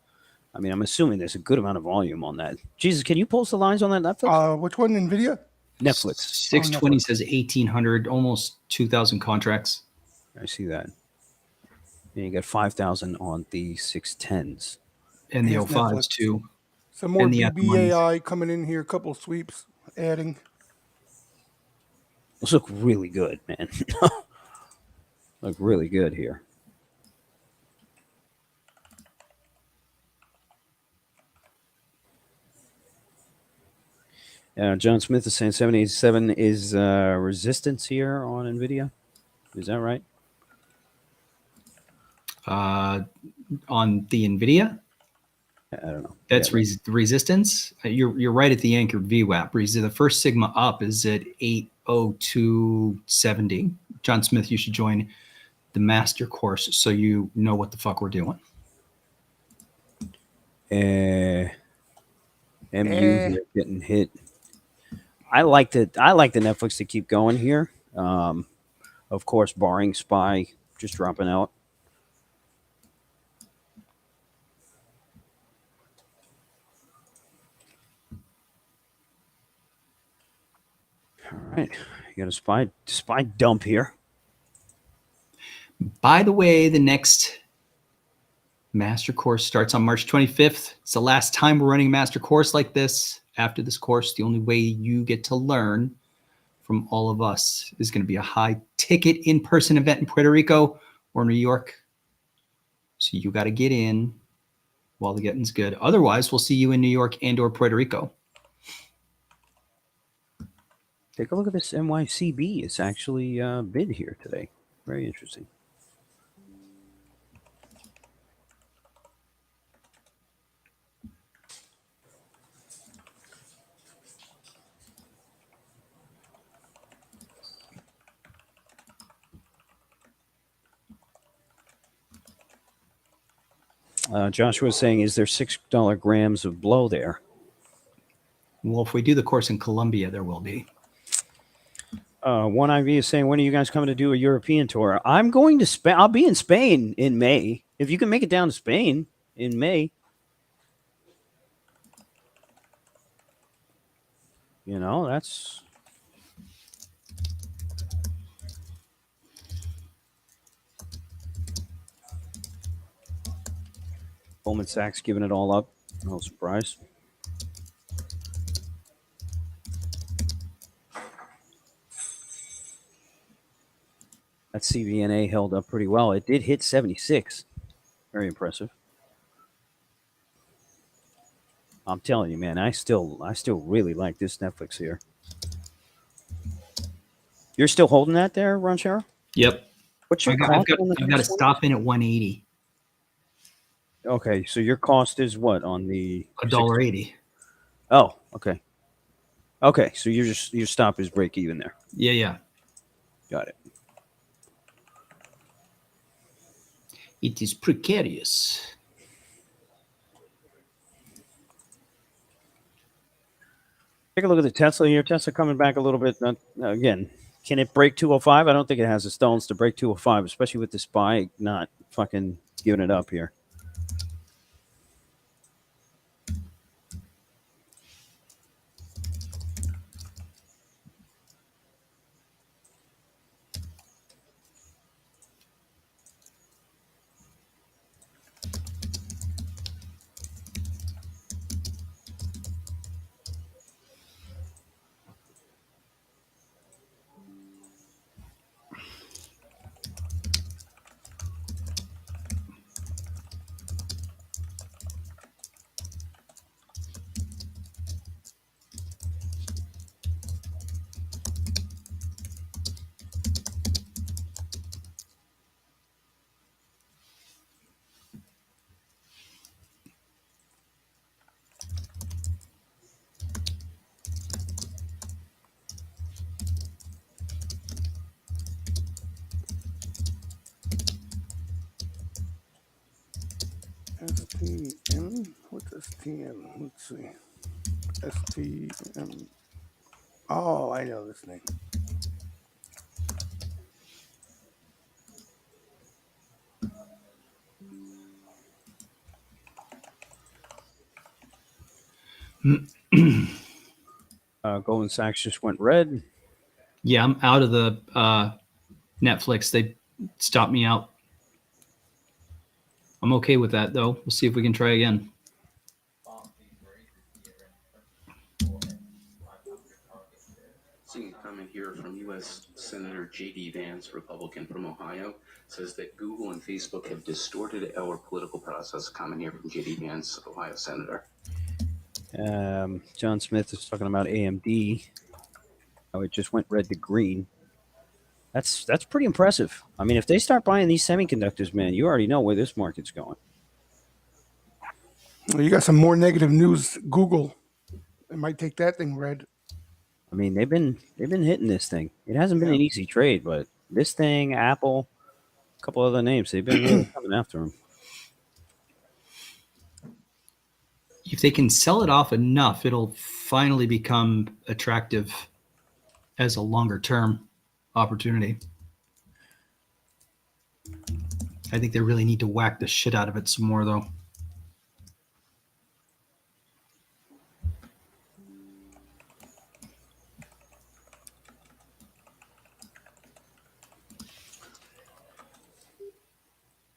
I mean, I'm assuming there's a good amount of volume on that. Jesus, can you post the lines on that Netflix? Which one, NVIDIA? Netflix. 620 says 1,800, almost 2,000 contracts. I see that. And you got 5,000 on the 610s. And the Here's 05s Netflix. too. Some more And the BBAI coming in here, a couple of sweeps adding. Those look really good, man. Look really good here. John Smith is saying 787 is resistance here on NVIDIA. Is that right? On the NVIDIA? I don't know. That's Yeah. resistance. You're right at the anchored VWAP. The first sigma up is at 80270. John Smith, you should join the master course so you know what the fuck we're doing. MU here getting hit. I like the Netflix to keep going here. Of course, barring Spy just dropping out. All right, you got a spy dump here. By the way, the next master course starts on March 25th. It's the last time we're running a master course like this. After this course, the only way you get to learn from all of us is going to be a high ticket in-person event in Puerto Rico or New York. So you got to get in while the getting's good. Otherwise, we'll see you in New York and or Puerto Rico. Take a look at this NYCB. It's actually bid here today. Very interesting. Joshua was saying, is there $6 grams of blow there? Well, if we do the course in Colombia, there will be. One IV is saying, when are you guys coming to do a European tour? I'm going to Spain. I'll be in Spain in May. If you can make it down to Spain in May. You know, that's... Goldman Sachs giving it all up. No surprise. That CVNA held up pretty well. It did hit 76. Very impressive. I'm telling you, man, I still really like this Netflix here. You're still holding that there, Ron Shara? Yep. What's your I've cost? got to stop in at 180. Okay, so your cost is what on the $1.80. Oh, okay. Okay, so your stop is break even there. Yeah. Got it. It is precarious. Take a look at the Tesla here. Tesla coming back a little bit. Again, can it break 205? I don't think it has the stones to break 205, especially with the SPY not fucking giving it up here. STM? What's STM? Let's see. STM. Oh, I know this name. Goldman Sachs just went red. Yeah, I'm out of the Netflix. They stopped me out. I'm okay with that, though. We'll see if we can try again. Seeing a comment here from U.S. Senator J.D. Vance, Republican from Ohio, says that Google and Facebook have distorted our political process. Comment here from J.D. Vance, Ohio Senator. John Smith is talking about AMD. Oh, it just went red to green. That's pretty impressive. I mean, if they start buying these semiconductors, man, you already know where this market's going. Well, you got some more negative news. Google, it might take that thing red. I mean, they've been hitting this thing. It hasn't been Yeah. an easy trade, but this thing, Apple, a couple other names, they've been really coming after them. If they can sell it off enough, it'll finally become attractive as a longer term opportunity. I think they really need to whack the shit out of it some more, though.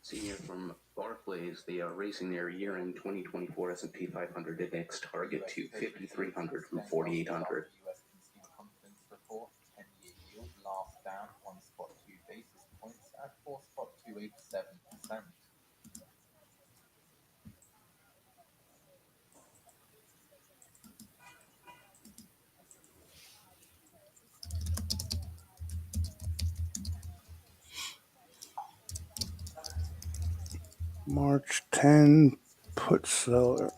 Seeing it from Barclays, they are raising their year-end 2024 S&P 500 index target to 5,300 from 4,800. US consumer confidence report, 10-year yield last down 1.2 basis points at 4.287%. March 10 put seller.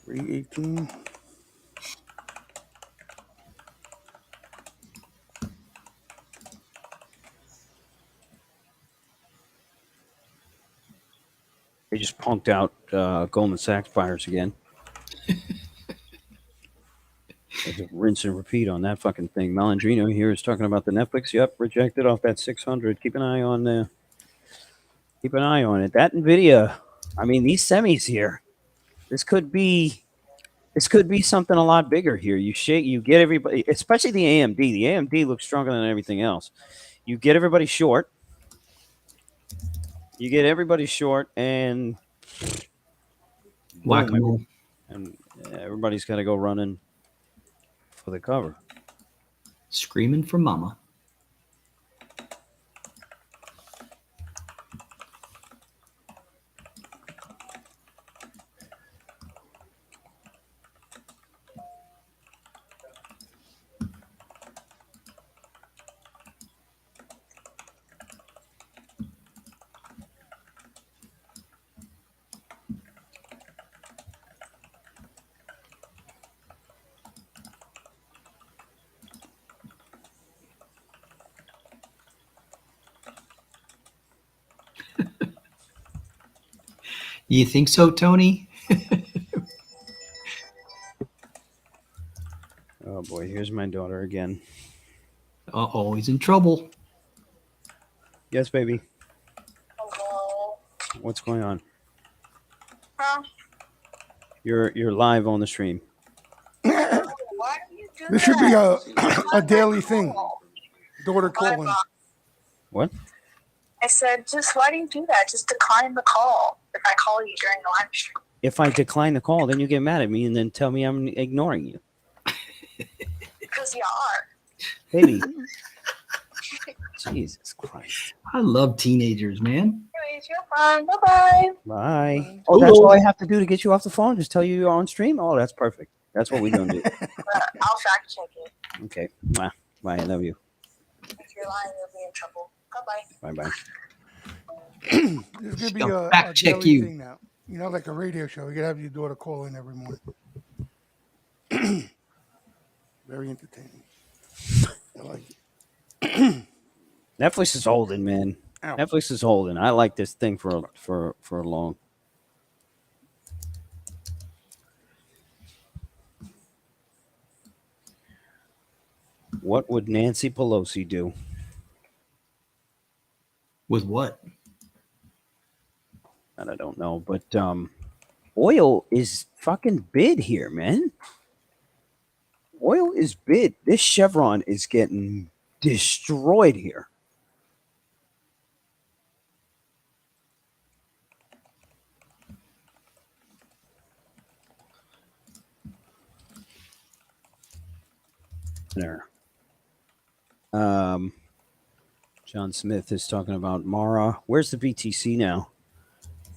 $318. They just punked out Goldman Sachs buyers again. There's a rinse and repeat on that fucking thing. Malandrino here is talking about the Netflix. Yep, rejected off that 600. Keep an eye on it. That Nvidia. I mean, these semis here. This could be something a lot bigger here. You get everybody, especially the AMD. The AMD looks stronger than everything else. You get everybody short. And Whack-a-mole. and everybody's got to go running for the cover. Screaming for mama. You think so, Tony? Oh boy, here's my daughter again. Uh-oh, he's in trouble. Yes, baby. Hello. What's going on? Huh? You're live on the stream. Why do you do This should be a daily thing. Daughter calling. What? I said, just why do you do that? Just decline the call if I call you during the live stream. If I decline the call, then you get mad at me and then tell me I'm ignoring you. Because you are. Baby. Jesus Christ. I love teenagers, man. Anyways, you're fine. Bye-bye. Bye. Oh, that's all I have to do to get you off the phone? Just tell you you're on stream? Oh, that's perfect. That's what we're going to do. I'll fact check it. Okay. Bye. I love you. If you're lying, you'll be in trouble. Bye-bye. Bye-bye. This could be Gonna a fact check daily you. thing now. You know, like a radio show. You could have your daughter call in every morning. Very entertaining. I like it. Netflix is holding, man. Ow. Netflix is holding. I like this thing for a long. What would Nancy Pelosi do? With what? And I don't know, but oil is fucking bid here, man. Oil is bid. This Chevron is getting destroyed here. There. John Smith is talking about Mara. Where's the BTC now?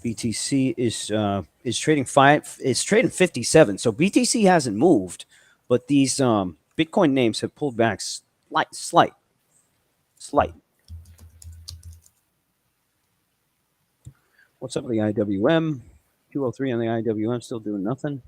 BTC is trading five. It's trading 57. So BTC hasn't moved, but these Bitcoin names have pulled back slight. What's up with the IWM? 203 on the IWM, still doing nothing.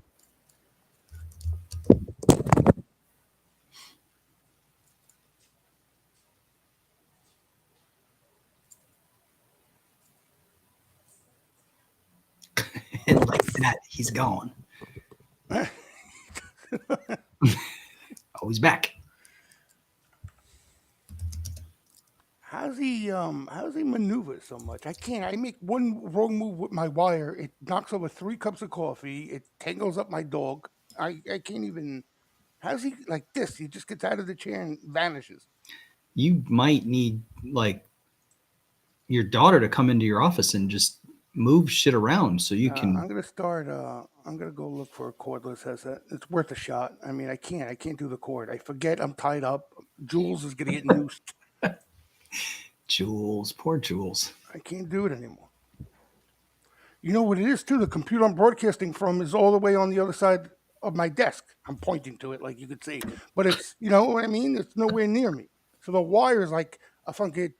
And like that, he's gone. Oh, he's back. How's he maneuver so much? I can't. I make one wrong move with my wire. It knocks over 3 cups of coffee. It tangles up my dog. I can't even. How's he like this? He just gets out of the chair and vanishes. You might need like your daughter to come into your office and just move shit around so you can. I'm gonna start. I'm gonna go look for a cordless headset. It's worth a shot. I mean, I can't do the cord. I forget I'm tied up. Jules is gonna get noosed. Jules, poor Jules. I can't do it anymore. You know what it is too? The computer I'm broadcasting from is all the way on the other side of my desk. I'm pointing to it like you could see, but it's, you know what I mean? It's nowhere near me. So the wire is like a funky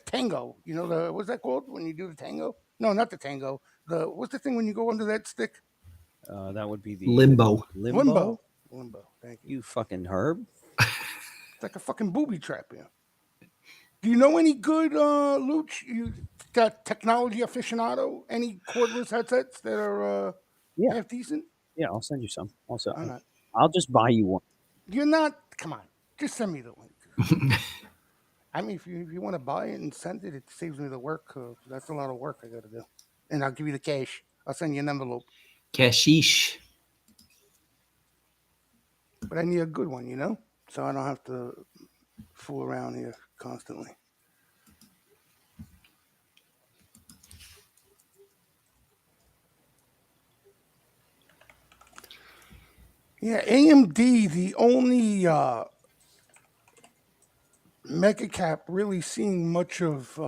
tango. You know, what's that called when you do the tango? No, not the tango. What's the thing when you go under that stick? That would be the Limbo. Limbo. Thank you. You fucking herb. It's like a fucking booby trap, yeah. Do you know any good, Luch? You got technology aficionado? Any cordless headsets that are half decent? Yeah, I'll send you some. Also, All right. I'll just buy you one. You're not. Come on, just send me the link. I mean, if you want to buy it and send it, it saves me the work. That's a lot of work I got to do, and I'll give you the cash. I'll send you an envelope. Cashish. But I need a good one, you know, so I don't have to fool around here constantly. Yeah, AMD, the only mega cap really seeing much of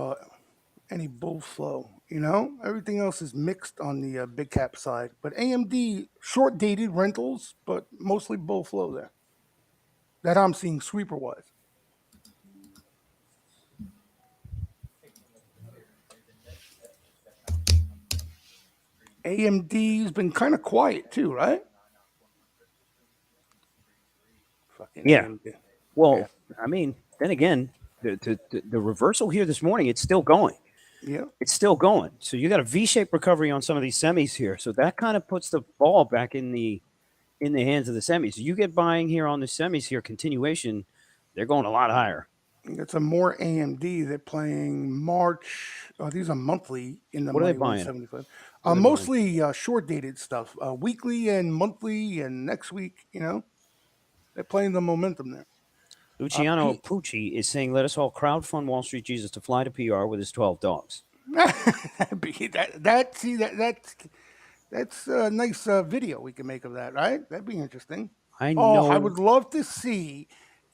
any bull flow. You know, everything else is mixed on the big cap side, but AMD short dated rentals, but mostly bull flow there. That I'm seeing sweeper wise. AMD's been kind of quiet too, right? Fucking Yeah. AMD. Well, Yeah. I mean, then again, the reversal here this morning, it's still going. Yeah. It's still going. So you got a V-shaped recovery on some of these semis here. So that kind of puts the ball back in the hands of the semis. You get buying here on the semis here, continuation, they're going a lot higher. It's a more AMD. They're playing March. Oh, these are monthly in the What are they money buying? 175. What are they Mostly short dated stuff. Weekly and monthly and next week. You know, they're playing the momentum there. Luciano Pucci is saying, let us all crowdfund Wall Street Jesus to fly to PR with his 12 dogs. That's a nice video we can make of that, right? That'd be interesting. I know. I would love to see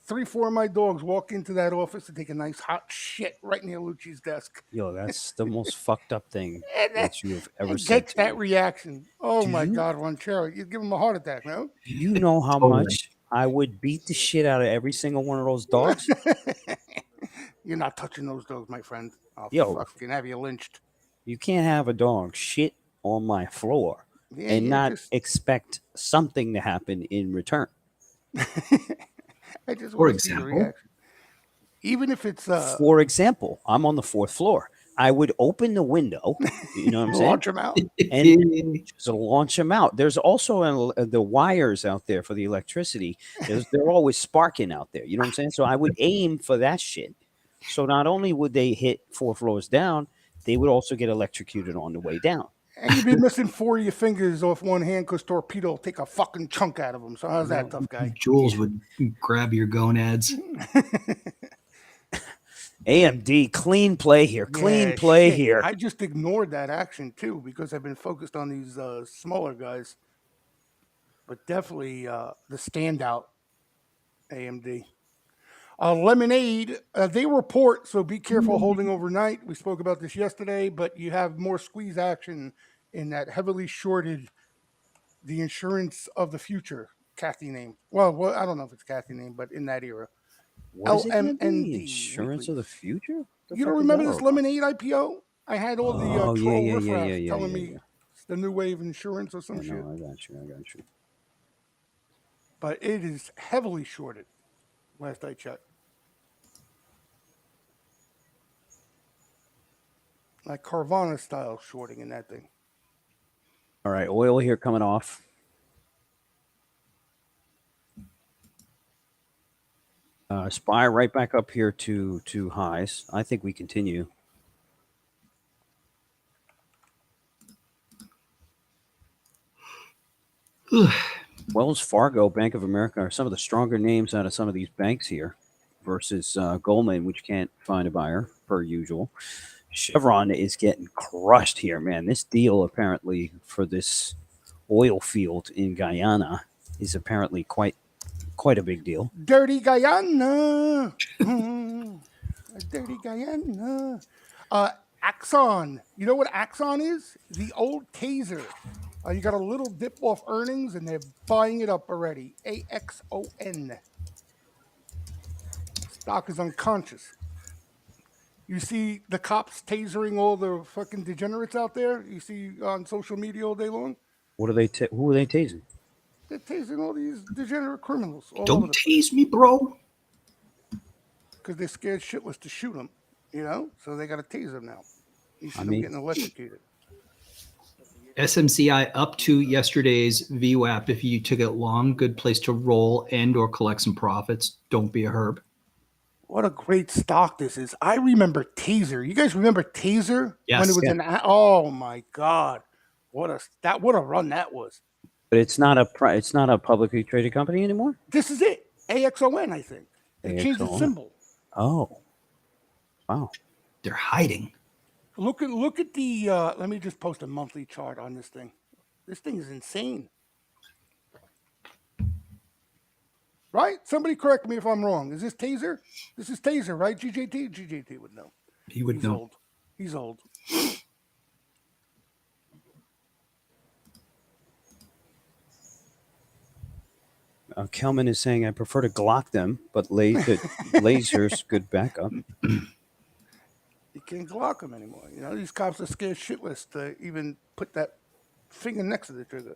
3-4 of my dogs walk into that office and take a nice hot shit right near Lucci's desk. Yo, that's the most fucked up thing that you have ever said. Get to that me. reaction. Oh my God, Ronchero, you'd give him a heart attack, no? Do you know how much I would beat the shit out of every single one of those dogs? You're not touching those dogs, my friend. I'll fucking have you lynched. You can't have a dog shit on my floor and not expect something to happen in return. I just want to see the reaction. Even if it's for example, I'm on the 4th floor. I would open the window. You know what I'm saying? Launch them out. And just launch them out. There's also the wires out there for the electricity. They're always sparking out there. You know what I'm saying? So I would aim for that shit. So not only would they hit 4 floors down, they would also get electrocuted on the way down. And you'd be missing 4 of your fingers off one hand because torpedo will take a fucking chunk out of them. So how's that, tough guy? Jules would grab your gonads. AMD, clean play here. Clean Yeah, play shit. here. I just ignored that action too because I've been focused on these smaller guys. But definitely the standout AMD. Lemonade, they report, so be careful holding overnight. We spoke about this yesterday, but you have more squeeze action in that heavily shorted the insurance of the future, Kathy name. Well, I don't know if it's Kathy name, but in that era. What is it gonna be? LMND Insurance of the future? The You don't fuck is remember that this all about? Lemonade IPO? I had all the Oh, yeah, troll yeah, riffraff yeah, telling yeah, me yeah. it's the new wave insurance or some I shit. know, I got you. But it is heavily shorted. Last I checked. Like Carvana style shorting in that thing. All right, oil here coming off. SPY right back up here to highs. I think we continue. Wells Fargo, Bank of America are some of the stronger names out of some of these banks here versus Goldman, which can't find a buyer per usual. Chevron is getting crushed here, man. This deal apparently for this oil field in Guyana is apparently quite a big deal. Dirty Guyana. Dirty Guyana. Axon. You know what Axon is? The old taser. You got a little dip off earnings and they're buying it up already. AXON. Stock is unconscious. You see the cops tasering all the fucking degenerates out there? You see on social media all day long? What are they? Who are they tasing? They're tasing all these degenerate criminals all over Don't the place tease me, bro. because they're scared shitless to shoot them, you know? So they got to tase them now. You see them mean- getting electrocuted. SMCI up to yesterday's VWAP. If you took it long, good place to roll and or collect some profits. Don't be a herb. What a great stock this is. I remember Taser. You guys remember Taser? When Yes. it was oh my God. What a run that was. But it's not a publicly traded company anymore. This is it. AXON, I think. They changed the AXON. symbol. Oh, wow. They're hiding. Look at the let me just post a monthly chart on this thing. This thing is insane. Right? Somebody correct me if I'm wrong. Is this Taser? This is Taser, right? GJT would know. He would He's know. old. He's old. Kelman is saying I prefer to Glock them, but lasers good backup. You can't Glock them anymore. You know, these cops are scared shitless to even put that finger next to the trigger.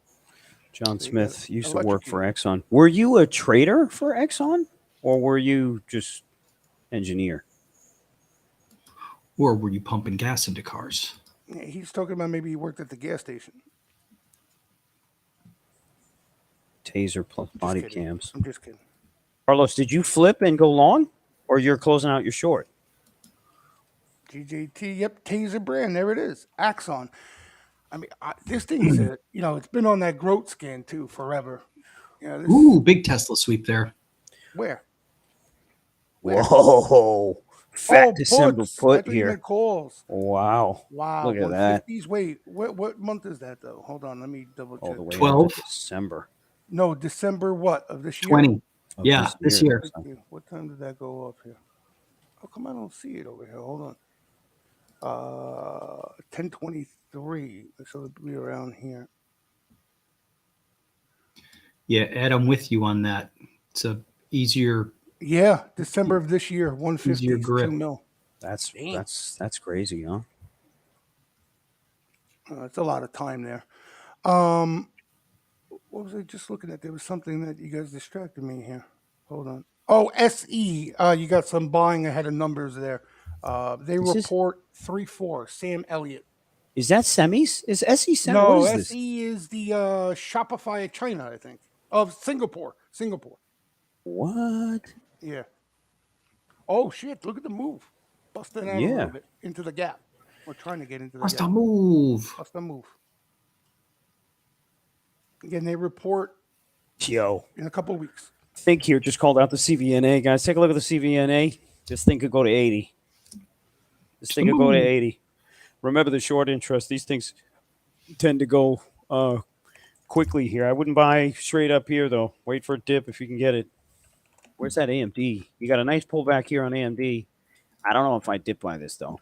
John They Smith got used to work for Exxon. Were you a trader for Exxon, or were you just engineer? Or were you pumping gas into cars? Yeah, he's talking about maybe he worked at the gas station. Taser plus Just body kidding. cams. I'm just kidding. Carlos, did you flip and go long, or you're closing out your short? GJT, yep, Taser brand. There it is. Axon. I mean, this thing's it's been on that growth scan too forever. You know, Ooh, big Tesla sweep there. Where? Whoa, fat December puts. I put thought you here. meant calls. Wow, Wow. look at that. 150s. Wait, what month is that though? Hold on, let me double All check. the way 12? up to December. No, December what of this year? 20. of Yeah, this year. Thank you. What time did that go off here? How come I don't see it over here? Hold on. 10:23. So it'll be around here. Yeah, Ed, I'm with you on that. It's a easier. Yeah, December of this year, 150, Easier grip. 2 mil. That's Damn. that's crazy, huh? It's a lot of time there. What was I just looking at? There was something that you guys distracted me here. Hold on. Oh, SE. You got some buying ahead of numbers there. They This is- report 4.34. Sam Elliott. Is that semis? Is SE semi? No, What is this? SE is the Shopify of China, I think. Of Singapore. What? Yeah. Oh shit! Look at the move. Busting out a Yeah. little bit into the gap. We're trying to get into the Must gap. move. Bust a move. Again, they report Yo. in a couple of weeks. Think here just called out the CVNA, guys. Take a look at the CVNA. This thing could go to 80. This thing could go to 80. Remember the short interest. These things tend to go quickly here. I wouldn't buy straight up here, though. Wait for a dip if you can get it. Where's that AMD? You got a nice pullback here on AMD. I don't know if I dip by this, though.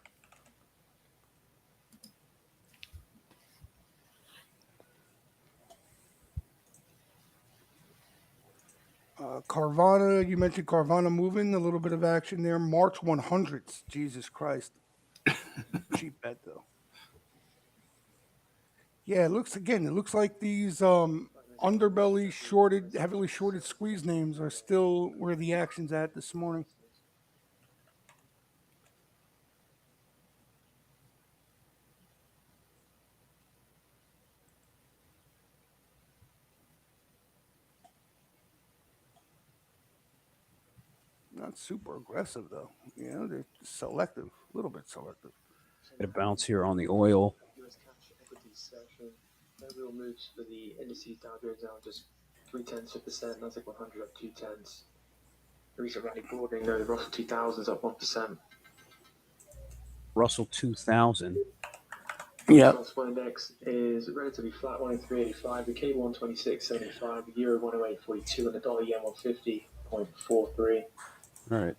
Carvana, you mentioned Carvana moving, a little bit of action there. March 100s. Jesus Christ. Cheap bet, though. Yeah, it looks like these underbelly shorted, heavily shorted squeeze names are still where the action's at this morning. Not super aggressive, though. You know, they're selective, a little bit selective. Get a bounce here on the oil. US cash equities section. No real moves for the indices. Dow Jones down just 0.3%. Nasdaq 100 up 0.2. The recent rally broadening though. The Russell 2000 is up 1%. Russell 2000. Yeah. The spot index is relatively flat, 103.85. The cable 126.75. The euro 108.42, and the dollar yen 150.43. All right.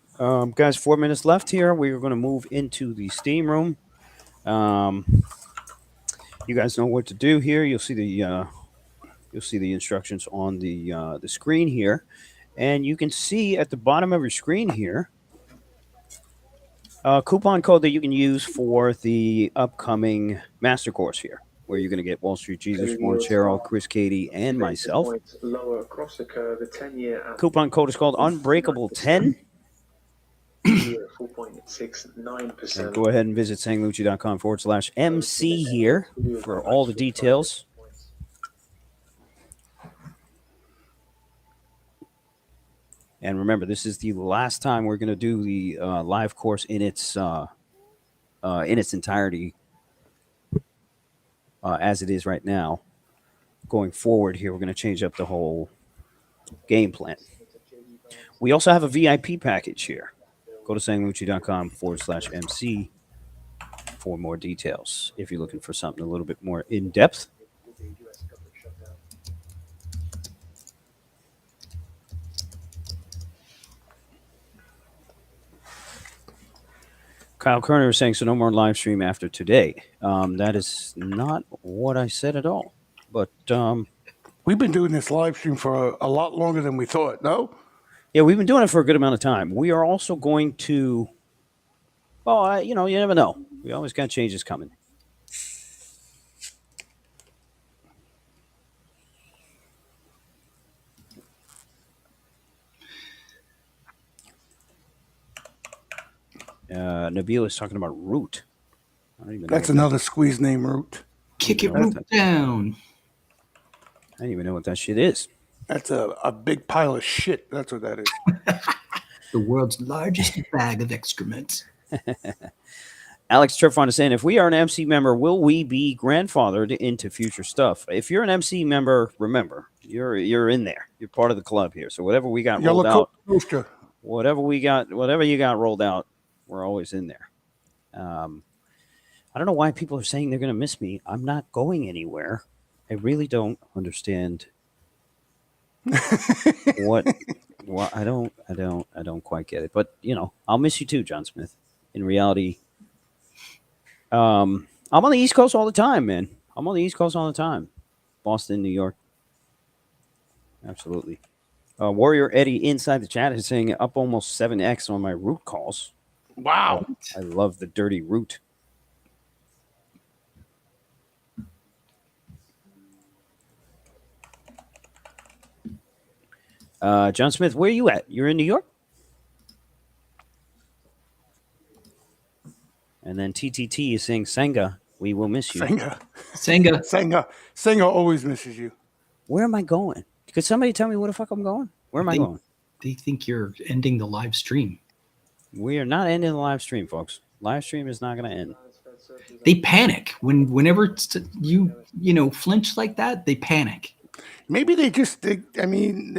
Guys, 4 minutes left here. We are going to move into the steam room. You guys know what to do here. You'll see the instructions on the screen here, and you can see at the bottom of your screen here a coupon code that you can use for the upcoming master course here, where you're going to get Wall Street Jesus, Warren Cheryl, Chris Cady, and myself. Lower across the curve, the 10-year Coupon code is called Unbreakable 10. 4.69%. Go ahead and visit sanglucci.com/MC here for all the details. And remember, this is the last time we're going to do the live course in its entirety as it is right now. Going forward here, we're going to change up the whole game plan. We also have a VIP package here. Go to sanglucci.com/MC for more details if you're looking for something a little bit more in depth. Kyle Kerner is saying, so no more live stream after today. That is not what I said at all. But we've been doing this live stream for a lot longer than we thought, no? Yeah, we've been doing it for a good amount of time. We are also going to, well, you never know. We always got changes coming. Nabil is talking about Root. I don't even know. That's another squeeze name, Root. Kick it Root down. I don't even know what that shit is. That's a big pile of shit. That's what that is. The world's largest bag of excrement. Alex Trifon is saying, if we are an MC member, will we be grandfathered into future stuff? If you're an MC member, remember, you're in there. You're part of the club here. So whatever we got rolled out, whatever you got rolled out, we're always in there. I don't know why people are saying they're going to miss me. I'm not going anywhere. I really don't understand what I don't quite get it. But I'll miss you too, John Smith. In reality, I'm on the East Coast all the time, man. I'm on the East Coast all the time. Boston, New York. Absolutely. Warrior Eddie inside the chat is saying up almost 7x on my root calls. Wow. I love the dirty root. John Smith, where are you at? You're in New York? And then TTT is saying, Senga, we will miss you. Senga. Always misses you. Where am I going? Could somebody tell me where the fuck I'm going? Where am I going? They think you're ending the live stream. We are not ending the live stream, folks. Live stream is not going to end. They panic whenever you flinch like that. They panic. Maybe they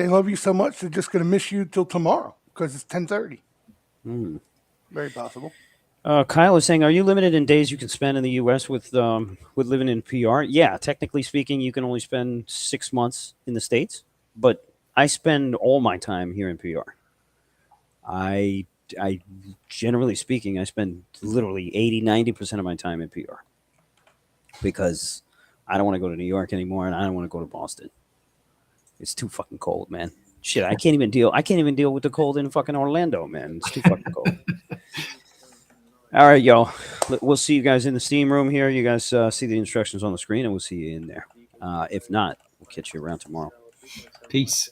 love you so much they're just going to miss you till tomorrow because it's 10:30. Very possible. Kyle is saying, are you limited in days you can spend in the U.S. with living in PR? Yeah, technically speaking, you can only spend 6 months in the States, but I spend all my time here in PR. I generally speaking, I spend literally 80-90% of my time in PR because I don't want to go to New York anymore, and I don't want to go to Boston. It's too fucking cold, man. Shit, I can't even deal with the cold in fucking Orlando, man. It's too fucking cold. All right, y'all. We'll see you guys in the steam room here. You guys see the instructions on the screen, and we'll see you in there. If not, we'll catch you around tomorrow. Peace.